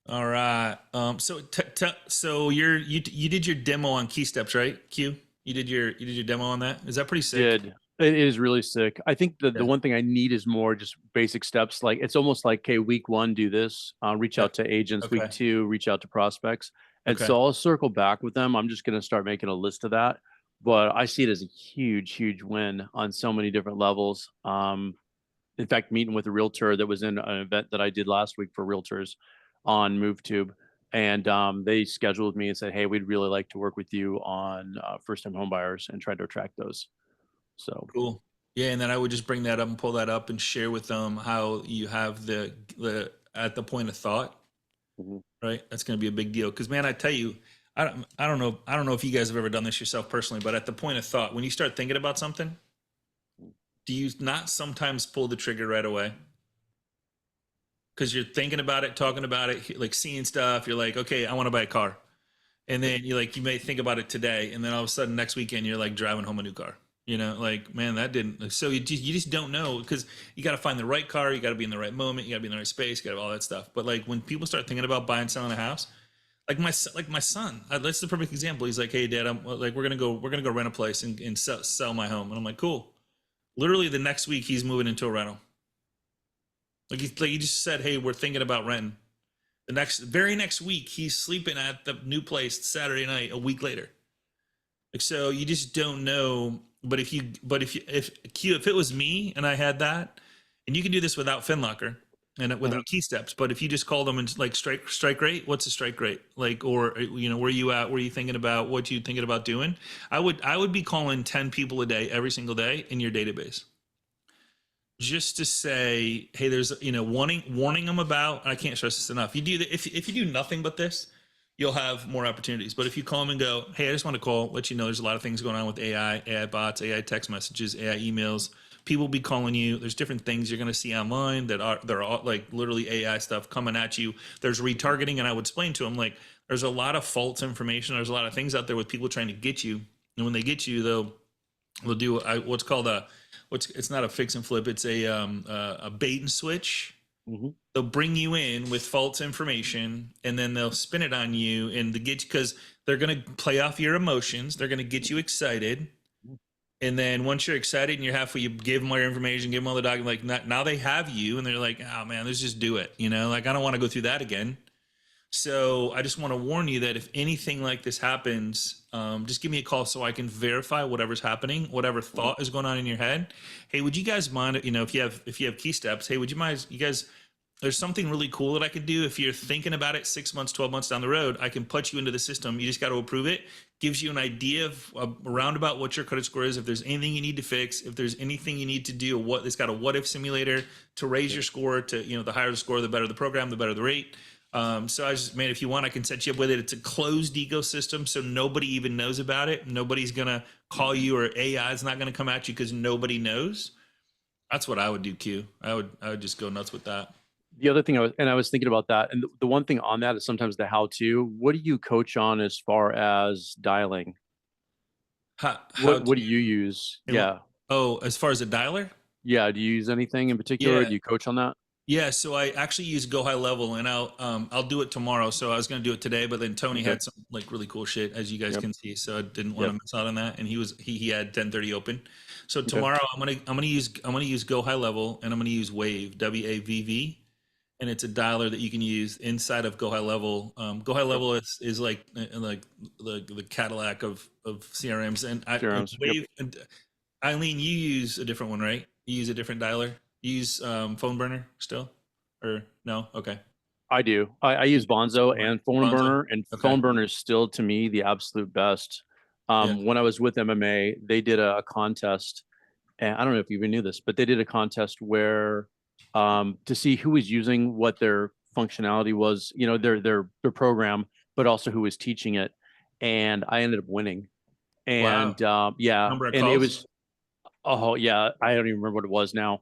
B: All right. So you did your demo on Key Steps, right? Q, you did your demo on that. Is that pretty sick?
G: Did. It is really sick. I think the
B: Yeah.
G: one thing I need is more just basic steps. Like it's almost like, okay, week 1, do this, reach out to agents.
B: Okay.
G: Week 2, reach out to prospects. And
B: Okay.
G: so I'll circle back with them. I'm just going to start making a list of that. But I see it as a huge, huge win on so many different levels. In fact, meeting with a realtor that was in an event that I did last week for realtors on MoveTube. And they scheduled me and said, hey, we'd really like to work with you on first-time home buyers and try to attract those. So
B: Cool. Yeah, and then I would just bring that up and pull that up and share with them how you have the at the point of thought,
G: Mhm.
B: right? That's going to be a big deal. Because man, I tell you, I don't know if you guys have ever done this yourself personally, but at the point of thought, when you start thinking about something, do you not sometimes pull the trigger right away? Because you're thinking about it, talking about it, like seeing stuff. You're like, okay, I want to buy a car, and then you may think about it today, and then all of a sudden next weekend you're like driving home a new car. You know, like, man, that didn't. So you just don't know, because you got to find the right car. You got to be in the right moment. You got to be in the right space. You got to have all that stuff. But like when people start thinking about buying, selling a house, like my son, that's the perfect example. He's like, hey, Dad, I'm like, we're gonna go rent a place and sell my home. And I'm like, cool. Literally the next week he's moving into a rental. Like he just said, hey, we're thinking about renting. The very next week he's sleeping at the new place Saturday night. A week later. Like, so you just don't know. But if it was me and I had that, and you can do this without FinLocker and without Key Steps, but if you just call them and like strike rate, what's the strike rate? Like, or, you know, where you at? Where are you thinking about? What you thinking about doing? I would be calling 10 people a day, every single day in your database. Just to say, hey, there's, you know, warning them about, I can't stress this enough. You do that. If you do nothing but this, you'll have more opportunities. But if you call them and go, hey, I just want to call, let you know there's a lot of things going on with AI bots, AI text messages, AI emails. People will be calling you. There's different things you're going to see online that are all like literally AI stuff coming at you. There's retargeting, and I would explain to them, like, there's a lot of false information. There's a lot of things out there with people trying to get you. And when they get you, they'll do what's called it's not a fix and flip. It's a bait and switch.
G: Mm-hmm.
B: They'll bring you in with false information, and then they'll spin it on you and because they're going to play off your emotions. They're going to get you excited. And then once you're excited and you're halfway, you give them all your information, give them all the document, like now they have you, and they're like, oh man, let's just do it. You know, like, I don't want to go through that again. So I just want to warn you that if anything like this happens, just give me a call so I can verify whatever's happening, whatever thought is going on in your head. Hey, would you guys mind, you know, if you have Key Steps, hey, would you mind, you guys, there's something really cool that I could do. If you're thinking about it 6 months, 12 months down the road, I can put you into the system. You just got to approve it. Gives you an idea of around about what your credit score is. If there's anything you need to fix, if there's anything you need to do, it's got a what if simulator to raise your score to, you know, the higher the score, the better the program, the better the rate. So I just, man, if you want, I can set you up with it. It's a closed ecosystem, so nobody even knows about it. Nobody's gonna call you, or AI is not going to come at you because nobody knows. That's what I would do, Q. I would just go nuts with that.
G: The other thing I was thinking about that, and the one thing on that is sometimes the how-to. What do you coach on as far as dialing? What do you use? Yeah.
B: Oh, as far as a dialer?
G: Yeah. Do you use anything in particular?
B: Yeah.
G: Do you coach on that?
B: Yeah, so I actually use Go High Level, and I'll do it tomorrow. So I was going to do it today, but then Tony
G: Okay.
B: had some like really cool shit, as you guys
G: Yep.
B: can see. So I didn't want to
G: Yep.
B: miss out on that. And he had 10:30 open. So
G: Okay.
B: tomorrow I'm gonna use Go High Level, and I'm gonna use Wave, WAVV, and it's a dialer that you can use inside of Go High Level. Go High Level is like the Cadillac of CRMs, and
G: CRMs, yep.
B: Wave. And Eileen, you use a different one, right? You use a different dialer. You use Phone Burner still, or no? Okay.
G: I do. I use Bonzo and Phone
B: Bonzo?
G: Burner, and
B: Okay.
G: Phone Burner is still to me the absolute best.
B: Yeah.
G: When I was with MMA, they did a contest, and I don't know if you even knew this, but they did a contest where to see who was using what their functionality was, you know, their program, but also who was teaching it. And I ended up winning. And yeah,
B: Number of
G: and it
B: calls?
G: was, oh yeah, I don't even remember what it was now,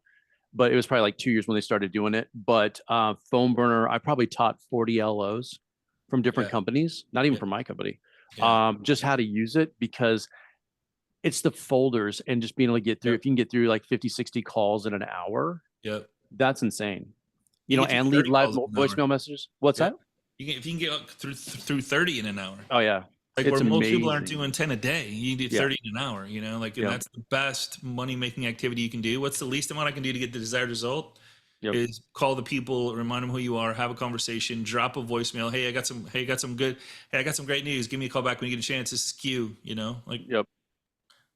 G: but it was probably like 2 years when they started doing it. But Phone Burner, I probably taught 40 LOs from different
B: Yeah.
G: companies, not even
B: Yeah.
G: from my company,
B: Yeah.
G: just how to use it, because it's the folders and just being able to get through.
B: Yep.
G: If you can get through like 50, 60 calls in an hour,
B: Yep.
G: that's insane.
B: You
G: You know,
B: get through
G: and
B: 30
G: leave live
B: calls in an hour.
G: voicemail messages. What's
B: Yeah.
G: that?
B: If you can get up through 30 in an hour.
G: Oh yeah.
B: Like
G: It's
B: where most people aren't
G: amazing.
B: doing 10 a day, you do
G: Yeah.
B: 30 in an hour, you know, like, and
G: Yep.
B: that's the best money making activity you can do. What's the least amount I can do to get the desired result?
G: Yep.
B: Is call the people, remind them who you are, have a conversation, drop a voicemail. Hey, I got some great news. Give me a call back when you get a chance. This is Q, you know, like
G: Yep.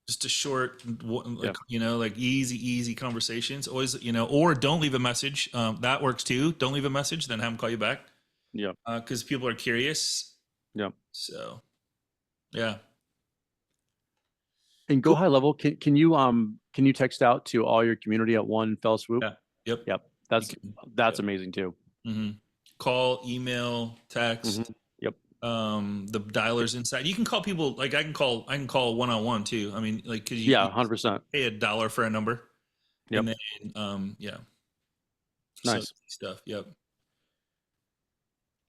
B: just a short, like,
G: Yep.
B: you know, like easy conversations. Always, you know, or don't leave a message. That works too. Don't leave a message, then have them call you back.
G: Yep.
B: Because people are curious.
G: Yep.
B: So, yeah.
G: And Go High Level, can you text out to all your community at one fell swoop?
B: Yeah. Yep.
G: Yep. That's amazing too.
B: Mm-hmm. Call, email, text.
G: Mhm. Yep.
B: The dialers inside. You can call people, like I can call one-on-one too. I mean, like, cause you
G: Yeah, 100%.
B: pay $1 for a number.
G: Yep.
B: And then yeah.
G: Nice.
B: So, stuff. Yep.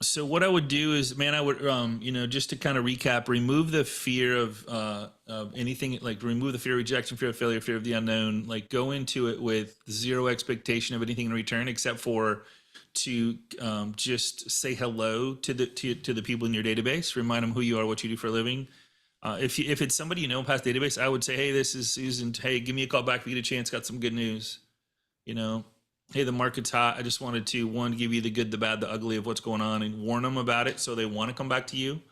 B: So what I would do is, man, I would, you know, just to kind of recap, remove the fear of anything, like remove the fear of rejection, fear of failure, fear of the unknown, like go into it with zero expectation of anything in return, except for to just say hello to the people in your database, remind them who you are, what you do for a living. If it's somebody you know past database, I would say, hey, this is Susan. Hey, give me a call back if you get a chance. Got some good news. You know, hey, the market's hot. I just wanted to, one, give you the good, the bad, the ugly of what's going on and warn them about it so they want to come back to you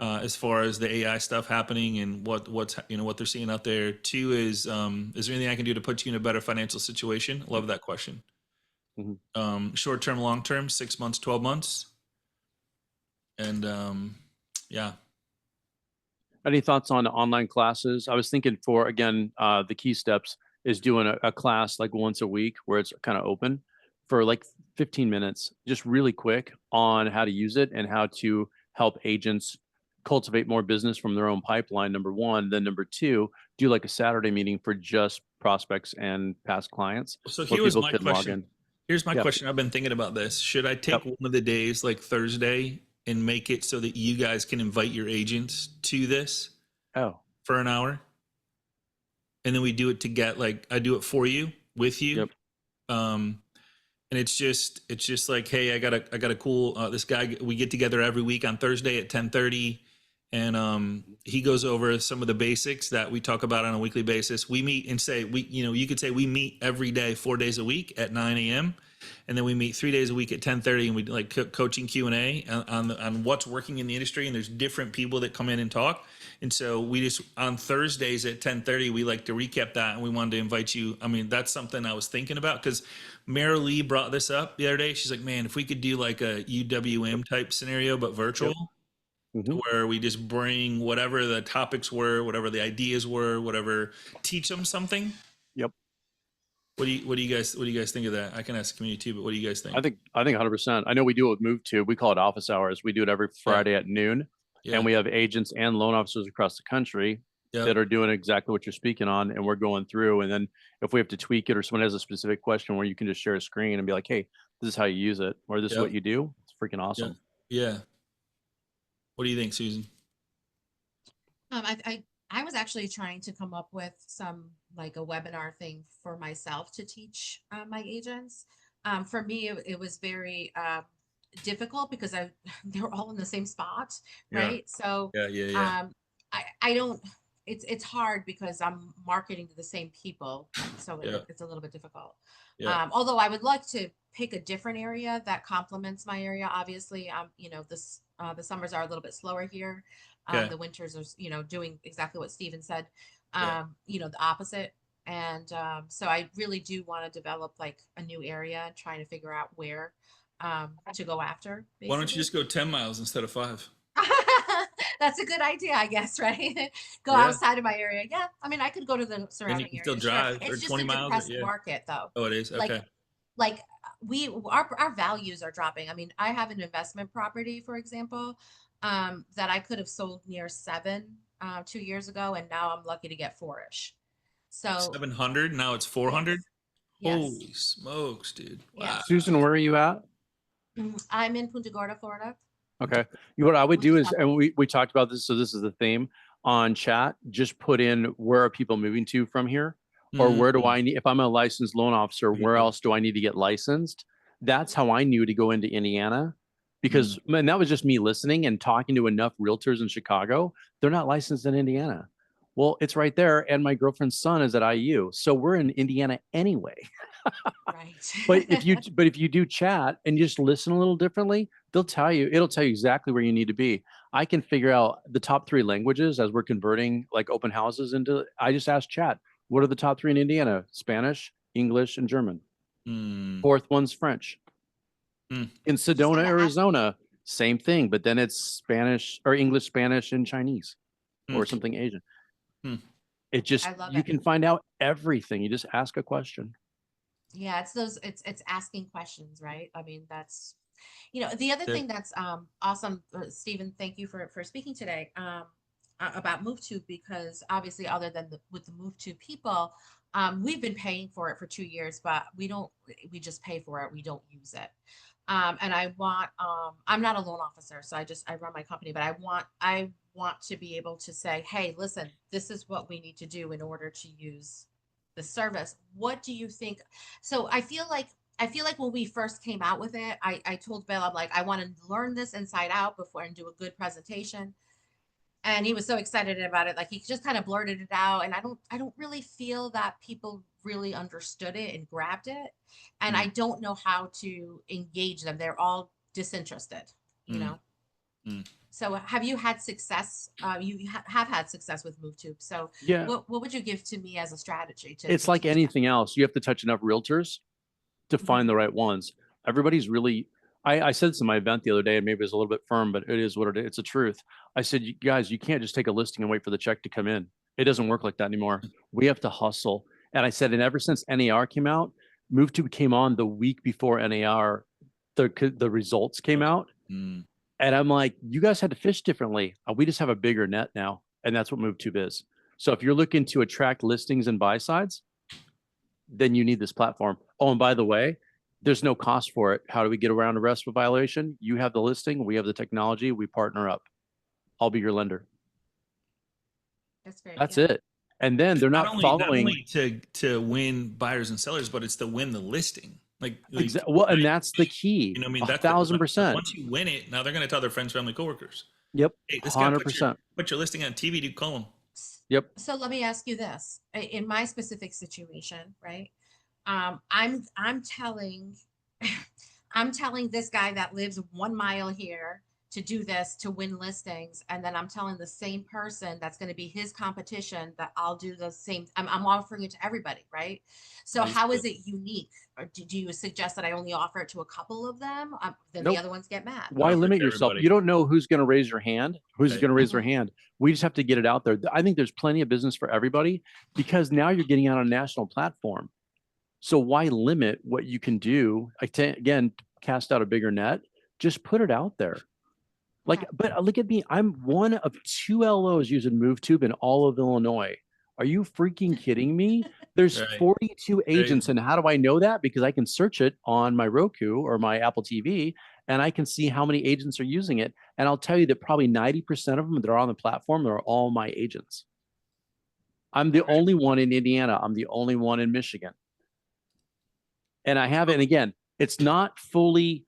B: as far as the AI stuff happening and what's you know, what they're seeing out there. Two is there anything I can do to put you in a better financial situation? Love that question.
G: Mhm.
B: Short term, long term, 6 months, 12 months. And yeah.
G: Any thoughts on online classes? I was thinking for, again, the key steps is doing a class like once a week where it's kind of open for like 15 minutes, just really quick on how to use it and how to help agents cultivate more business from their own pipeline, number one. Then number two, do like a Saturday meeting for just prospects and past clients.
B: So
G: where
B: here was
G: people
B: my
G: could log
B: question.
G: in.
B: Here's my
G: Yeah.
B: question. I've been thinking about this. Should I take one of the days like Thursday and make it so that you guys can invite your agents to this
G: Oh,
B: for an hour? And then we do it to get, like, I do it for you, with you.
G: Yep.
B: And it's just like, hey, I got a cool, this guy, we get together every week on Thursday at 10:30. And he goes over some of the basics that we talk about on a weekly basis. We meet and say, you could say we meet every day, 4 days a week at 9 a.m. And then we meet 3 days a week at 10:30, and we do like coaching Q&A on what's working in the industry. And there's different people that come in and talk. And so we just, on Thursdays at 10:30, we like to recap that. And we wanted to invite you. I mean, that's something I was thinking about because Mara Lee brought this up the other day. She's like, man, if we could do like a UWM type scenario, but virtual.
G: Yep. Mm-hmm.
B: Where we just bring whatever the topics were, whatever the ideas were, whatever, teach them something.
G: Yep.
B: What do you guys think of that? I can ask the community too, but what do you guys think?
G: I think 100%. I know we do it with Move To. We call it office hours. We do it every Friday at noon.
B: Yeah.
G: And we have agents and loan officers across the country
B: Yep.
G: that are doing exactly what you're speaking on, and we're going through. And then if we have to tweak it, or someone has a specific question where you can just share a screen and be like, hey, this is how you use it, or this is
B: Yep.
G: what you do. It's freaking awesome.
B: Yeah. What do you think, Susan?
C: I was actually trying to come up with some like a webinar thing for myself to teach my agents. For me, it was very difficult because they're all in the same spot,
B: Yeah.
C: right? So
B: Yeah.
C: I don't. It's hard because I'm marketing to the same people, so
B: Yeah.
C: it's a little bit difficult.
B: Yeah.
C: Although I would like to pick a different area that complements my area. Obviously, the summers are a little bit slower here.
B: Okay.
C: The winters are, doing exactly what Steven said,
B: Yeah.
C: the opposite. And so I really do want to develop like a new area and trying to figure out where to go after.
B: Why don't you
C: basically.
B: just go 10 miles instead of 5?
C: That's a good idea, I guess, right? Go
B: Yeah.
C: outside of my area. Yeah, I mean, I could go to the surrounding
B: can still
C: area. Sure.
B: drive, or
C: It's just
B: 20
C: a
B: miles,
C: depressed
B: yeah.
C: market, though.
B: Oh, it is? Okay.
C: Like our values are dropping. I mean, I have an investment property, for example, that I could have sold near 7 2 years ago, and now I'm lucky to get 4-ish. So
B: 700, now it's 400.
C: yes.
B: Holy smokes, dude! Wow.
C: Yeah.
G: Susan, where are you at?
C: I'm in Punta Gorda, Florida.
G: Okay. What I would
C: Which
G: do
C: is
G: is,
C: not-
G: and we talked about this, so this is the theme on chat, just put in where are people moving to from here? Or where do I need, if I'm a licensed loan officer, where
B: Yeah.
G: else do I need to get licensed? That's how I knew to go into Indiana. Because, and that was just me listening and talking to enough realtors in Chicago. They're not licensed in Indiana. Well, it's right there. And my girlfriend's son is at IU. So we're in Indiana anyway.
C: Right.
G: But if you do chat and you just listen a little differently, it'll tell you exactly where you need to be. I can figure out the top 3 languages as we're converting like open houses into, I just asked chat, what are the top 3 in Indiana? Spanish, English, and German. 4th one's French. In Sedona,
C: gotta ask-
G: Arizona, same thing, but then it's Spanish or English, Spanish, and Chinese or something Asian. It just,
C: I love
G: you
C: it.
G: can find out everything. You just ask a question.
C: Yeah, it's asking questions, right? I mean, that's the other
B: Yeah.
C: thing that's awesome, Stephen, thank you for speaking today about MoveTube, because obviously other than with the MoveTube people, we've been paying for it for 2 years, but we just pay for it, we don't use it. And I want I'm not a loan officer, so I run my company, but I want to be able to say, hey, listen, this is what we need to do in order to use the service. What do you think? So I feel like when we first came out with it, I told Bill, I'm like, I want to learn this inside out before and do a good presentation. And he was so excited about it, like he just kind of blurted it out. And I don't really feel that people really understood it and grabbed it. And I don't know how to engage them. They're all disinterested, you know. So have you had success? You have had success with MoveTube. So
G: Yeah.
C: what would you give to me as a strategy to?
G: It's like anything else. You have to touch enough realtors to find the right ones. Everybody's really, I said this in my event the other day, and maybe it was a little bit firm, but it is what it is. It's the truth. I said, you guys, you can't just take a listing and wait for the check to come in. It doesn't work like that anymore. We have to hustle. And I said, and ever since NAR came out, MoveTube came on the week before NAR, the results came out. And I'm like, you guys had to fish differently. We just have a bigger net now. And that's what MoveTube is. So if you're looking to attract listings and buy sides, then you need this platform. Oh, and by the way, there's no cost for it. How do we get around a RESPA violation? You have the listing, we have the technology, we partner up. I'll be your lender.
C: That's great.
G: That's
C: yeah.
G: it. And then they're not
B: not
G: following.
B: only to win buyers and sellers, but it's to win the listing.
G: Well, and that's the key.
B: You know, I mean, that's
G: 1,000%.
B: Once you win it, now they're going to tell their friends, family, coworkers.
G: Yep.
B: Hey, this guy
G: 100%.
B: put your listing on TV. Dude, call him.
G: Yep.
C: So let me ask you this: in my specific situation, right? I'm telling, I'm telling this guy that lives 1 mile here to do this to win listings, and then I'm telling the same person that's going to be his competition that I'll do the same. I'm offering it to everybody, right? So how is it unique? Or do you suggest that I only offer it to a couple of them? Then
G: Nope.
C: the other ones get mad.
G: Why
B: Offer
G: limit
B: to
G: yourself?
B: everybody.
G: You don't know who's going to raise your hand, who's
B: Right.
G: going to raise their
C: Mhm.
G: hand. We just have to get it out there. I think there's plenty of business for everybody because now you're getting out on a national platform. So why limit what you can do? Again, cast out a bigger net. Just put it out there. Like,
C: Okay.
G: but look at me. I'm one of 2 LOs using MoveTube in all of Illinois. Are you freaking kidding me? There's
B: Right.
G: 42 agents.
B: Crazy.
G: And how do I know that? Because I can search it on my Roku or my Apple TV and I can see how many agents are using it. And I'll tell you that probably 90% of them that are on the platform are all my agents. I'm the only one in Indiana. I'm the only one in Michigan. And I have it. And again, it's not fully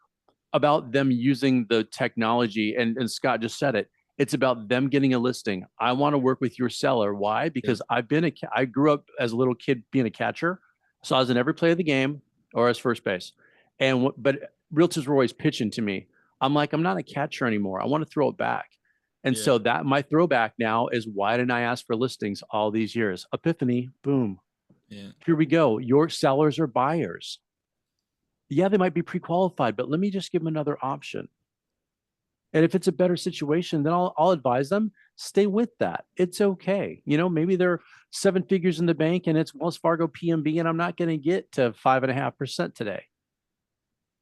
G: about them using the technology. And Scott just said it. It's about them getting a listing. I want to work with your seller. Why? Because I grew up as a little kid being a catcher. So I was in every play of the game or as first base. But realtors were always pitching to me. I'm like, I'm not a catcher anymore. I want to throw it back. And
B: Yeah.
G: so that my throwback now is why didn't I ask for listings all these years? Epiphany, boom.
B: Yeah.
G: Here we go. Your sellers are buyers. Yeah, they might be pre-qualified, but let me just give them another option. And if it's a better situation, then I'll advise them, stay with that. It's okay. You know, maybe they're 7 figures in the bank and it's Wells Fargo PMB and I'm not going to get to 5.5% today.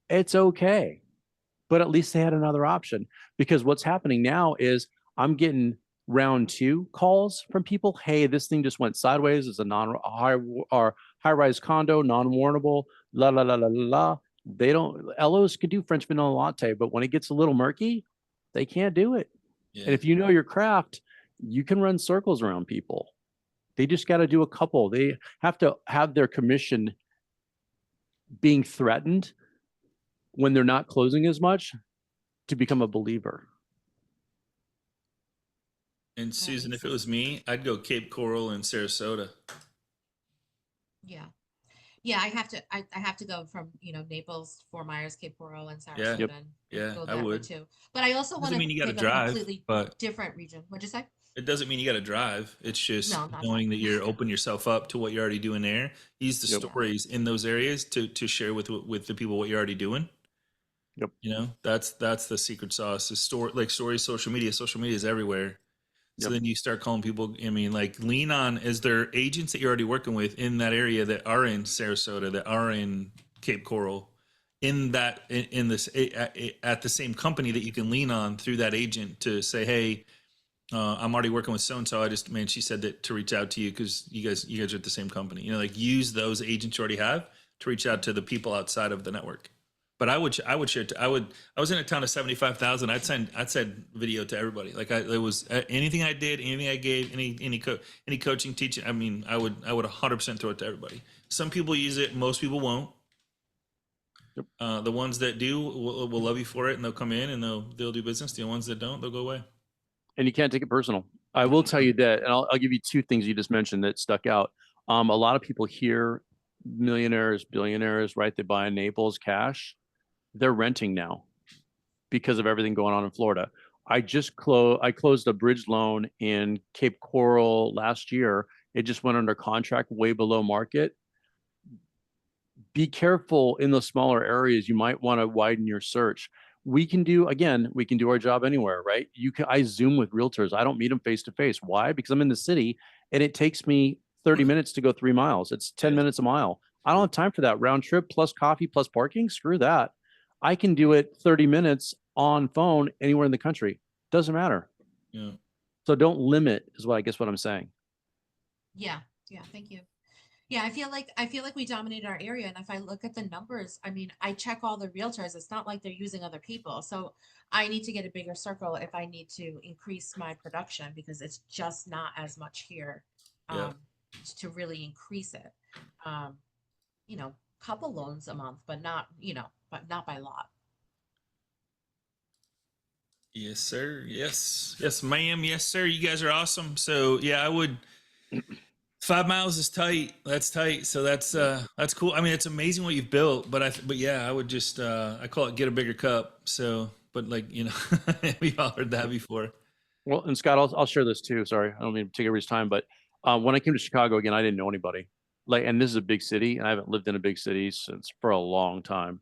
G: It's okay. But at least they had another option, because what's happening now is I'm getting round 2 calls from people. Hey, this thing just went sideways. It's a high-rise condo, non-warrantable, la, la, la, la, la, la. They don't, LOs could do French vanilla latte, but when it gets a little murky, they can't do it.
B: Yeah.
G: And if you know your craft, you can run circles around people. They just got to do a couple. They have to have their commission being threatened when they're not closing as much to become a believer.
B: And Susan, if it was me, I'd go Cape Coral and Sarasota.
C: Yeah. Yeah, I have to go from, Naples, Fort Myers, Cape Coral, and
B: Yeah.
C: Sarasota.
G: Yep.
C: And
B: Yeah,
C: go
B: I
C: that way
B: would.
C: too. But I also want
B: Doesn't
C: to
B: mean you got to
C: pick a
B: drive,
C: completely
B: but
C: different region. What'd you say?
B: it doesn't mean you got to drive. It's just
C: No, not
B: knowing that you're open yourself up to what you're already doing there. Use the
G: Yep.
B: stories in those areas to share with the people what you're already doing.
G: Yep.
B: You know, that's the secret sauce. Is stories, social media. Social media is everywhere. So
G: Yep.
B: then you start calling people. I mean, like, lean on, is there agents that you're already working with in that area that are in Sarasota, that are in Cape Coral, in this at the same company that you can lean on through that agent to say, hey, I'm already working with so and so. She said that to reach out to you because you guys are at the same company. You know, like, use those agents you already have to reach out to the people outside of the network. But I would share. I was in a town of 75,000. I'd send video to everybody. Like, it was anything I did, anything I gave, any coaching, teaching. I mean, I would 100% throw it to everybody. Some people use it. Most people won't.
G: Yep.
B: The ones that do will love you for it, and they'll come in and they'll do business. The ones that don't, they'll go away.
G: And you can't take it personal. I will tell you that, and I'll give you 2 things you just mentioned that stuck out. A lot of people hear millionaires, billionaires, right? They buy in Naples cash. They're renting now because of everything going on in Florida. I closed a bridge loan in Cape Coral last year. It just went under contract way below market. Be careful in those smaller areas. You might want to widen your search. We can do our job anywhere, right? I Zoom with realtors. I don't meet them face to face. Why? Because I'm in the city and it takes me 30 minutes to go 3 miles. It's 10 minutes a mile. I don't have time for that round trip plus coffee plus parking. Screw that. I can do it 30 minutes on phone anywhere in the country. Doesn't matter.
B: Yeah.
G: So don't limit is what I'm saying.
C: Yeah. Yeah. Thank you. Yeah, I feel like we dominate our area. And if I look at the numbers, I mean, I check all the realtors. It's not like they're using other people. So I need to get a bigger circle if I need to increase my production, because it's just not as much here
B: Yeah.
C: to really increase it. Couple loans a month, but not by lot.
B: Yes, sir. Yes, ma'am. Yes, sir. You guys are awesome. So yeah, I would. 5 miles is tight. That's tight. So that's cool. I mean, it's amazing what you've built. But yeah, I would just I call it get a bigger cup. So, but like, we've all heard that before.
G: Well, and Scott, I'll share this too. Sorry, I don't mean to take everybody's time, but when I came to Chicago again, I didn't know anybody. And this is a big city, and I haven't lived in a big city for a long time.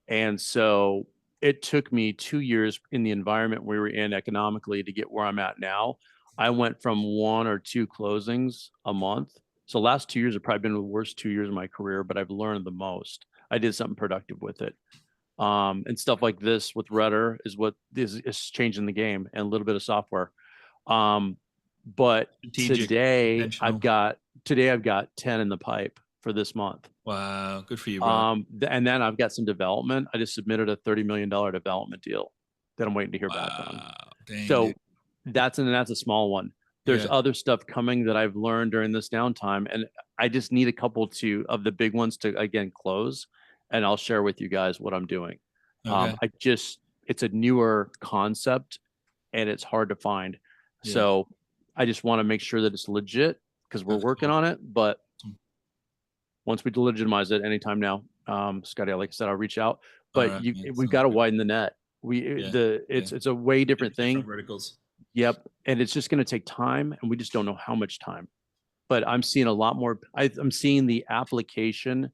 G: And so it took me 2 years in the environment we were in economically to get where I'm at now. I went from 1 or 2 closings a month. So last 2 years have probably been the worst 2 years of my career, but I've learned the most. I did something productive with it. And stuff like this with Rudder is what is changing the game, and a little bit of software. But
B: Strategic,
G: today
B: intentional.
G: I've got 10 in the pipe for this month.
B: Wow, good for you, bro.
G: And then I've got some development. I just submitted a $30 million development deal that I'm waiting to hear back on.
B: Wow, dang,
G: So
B: dude.
G: that's a small one. There's
B: Yeah.
G: other stuff coming that I've learned during this downtime, and I just need a couple of the big ones to again close, and I'll share with you guys what I'm doing.
B: Okay.
G: It's a newer concept and it's hard to find.
B: Yeah.
G: So I just want to make sure that it's legit because we're
B: That's
G: working
B: cool.
G: on it. But once we legitimize it anytime now, Scotty, like I said, I'll reach out, but
B: Alright, man,
G: we've
B: sounds
G: got to
B: good.
G: widen the net. It's a way different thing.
B: verticals.
G: Yep. And it's just going to take time, and we just don't know how much time. But I'm seeing a lot more. I'm seeing the application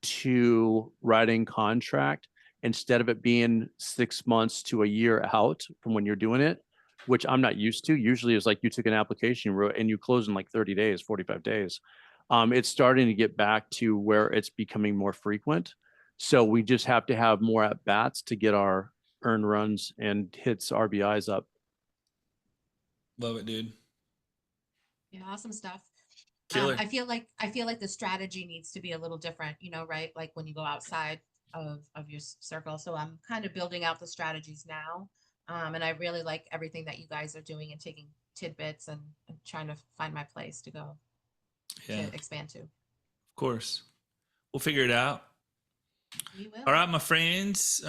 G: to writing contract, instead of it being 6 months to a year out from when you're doing it, which I'm not used to. Usually it's like you took an application, you wrote, and you close in like 30 days, 45 days. It's starting to get back to where it's becoming more frequent. So we just have to have more at bats to get our earned runs and hits RBIs up.
B: Love it, dude.
C: Yeah, awesome stuff.
B: Killer.
C: I feel like the strategy needs to be a little different, right? Like when you go outside of your circle. So I'm kind of building out the strategies now. And I really like everything that you guys are doing and taking tidbits and trying to find my place to go
B: Yeah,
C: to expand to.
B: of course. We'll figure it out.
C: We will.
B: All right, my friends.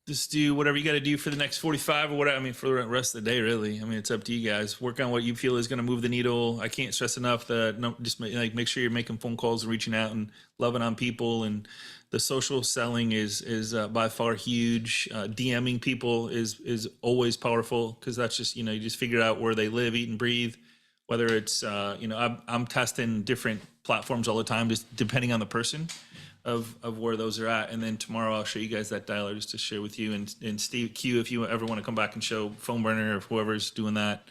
B: Just do whatever you got to do for the next 45 or whatever. I mean, for the rest of the day, really. I mean, it's up to you guys. Work on what you feel is going to move the needle. I can't stress enough that just make sure you're making phone calls and reaching out and loving on people. And the social selling is by far huge. DMing people is always powerful, because that's just, you just figure out where they live, eat and breathe. Whether it's I'm testing different platforms all the time, just depending on the person of where those are at. And then tomorrow I'll show you guys that dialer just to share with you, and Steve Q, if you ever want to come back and show Phone Burner or whoever's doing that,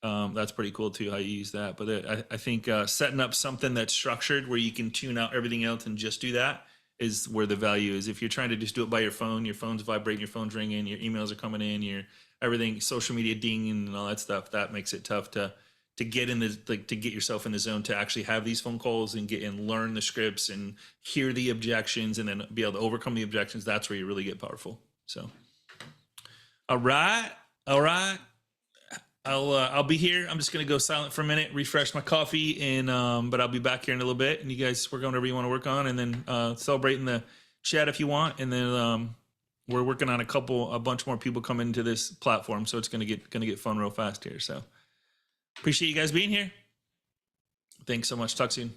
B: that's pretty cool too, how you use that. But I think setting up something that's structured where you can tune out everything else and just do that is where the value is. If you're trying to just do it by your phone's vibrating, your phone's ringing, your emails are coming in, your everything, social media dinging and all that stuff, that makes it tough to get in the, to get yourself in the zone to actually have these phone calls and learn the scripts and hear the objections and then be able to overcome the objections. That's where you really get powerful. So, all right. I'll be here. I'm just going to go silent for a minute, refresh my coffee, and but I'll be back here in a little bit, and you guys work on whatever you want to work on, and then celebrate in the chat if you want. And then we're working on a bunch more people coming into this platform. So it's going to get fun real fast here. So appreciate you guys being here. Thanks so much. Talk soon.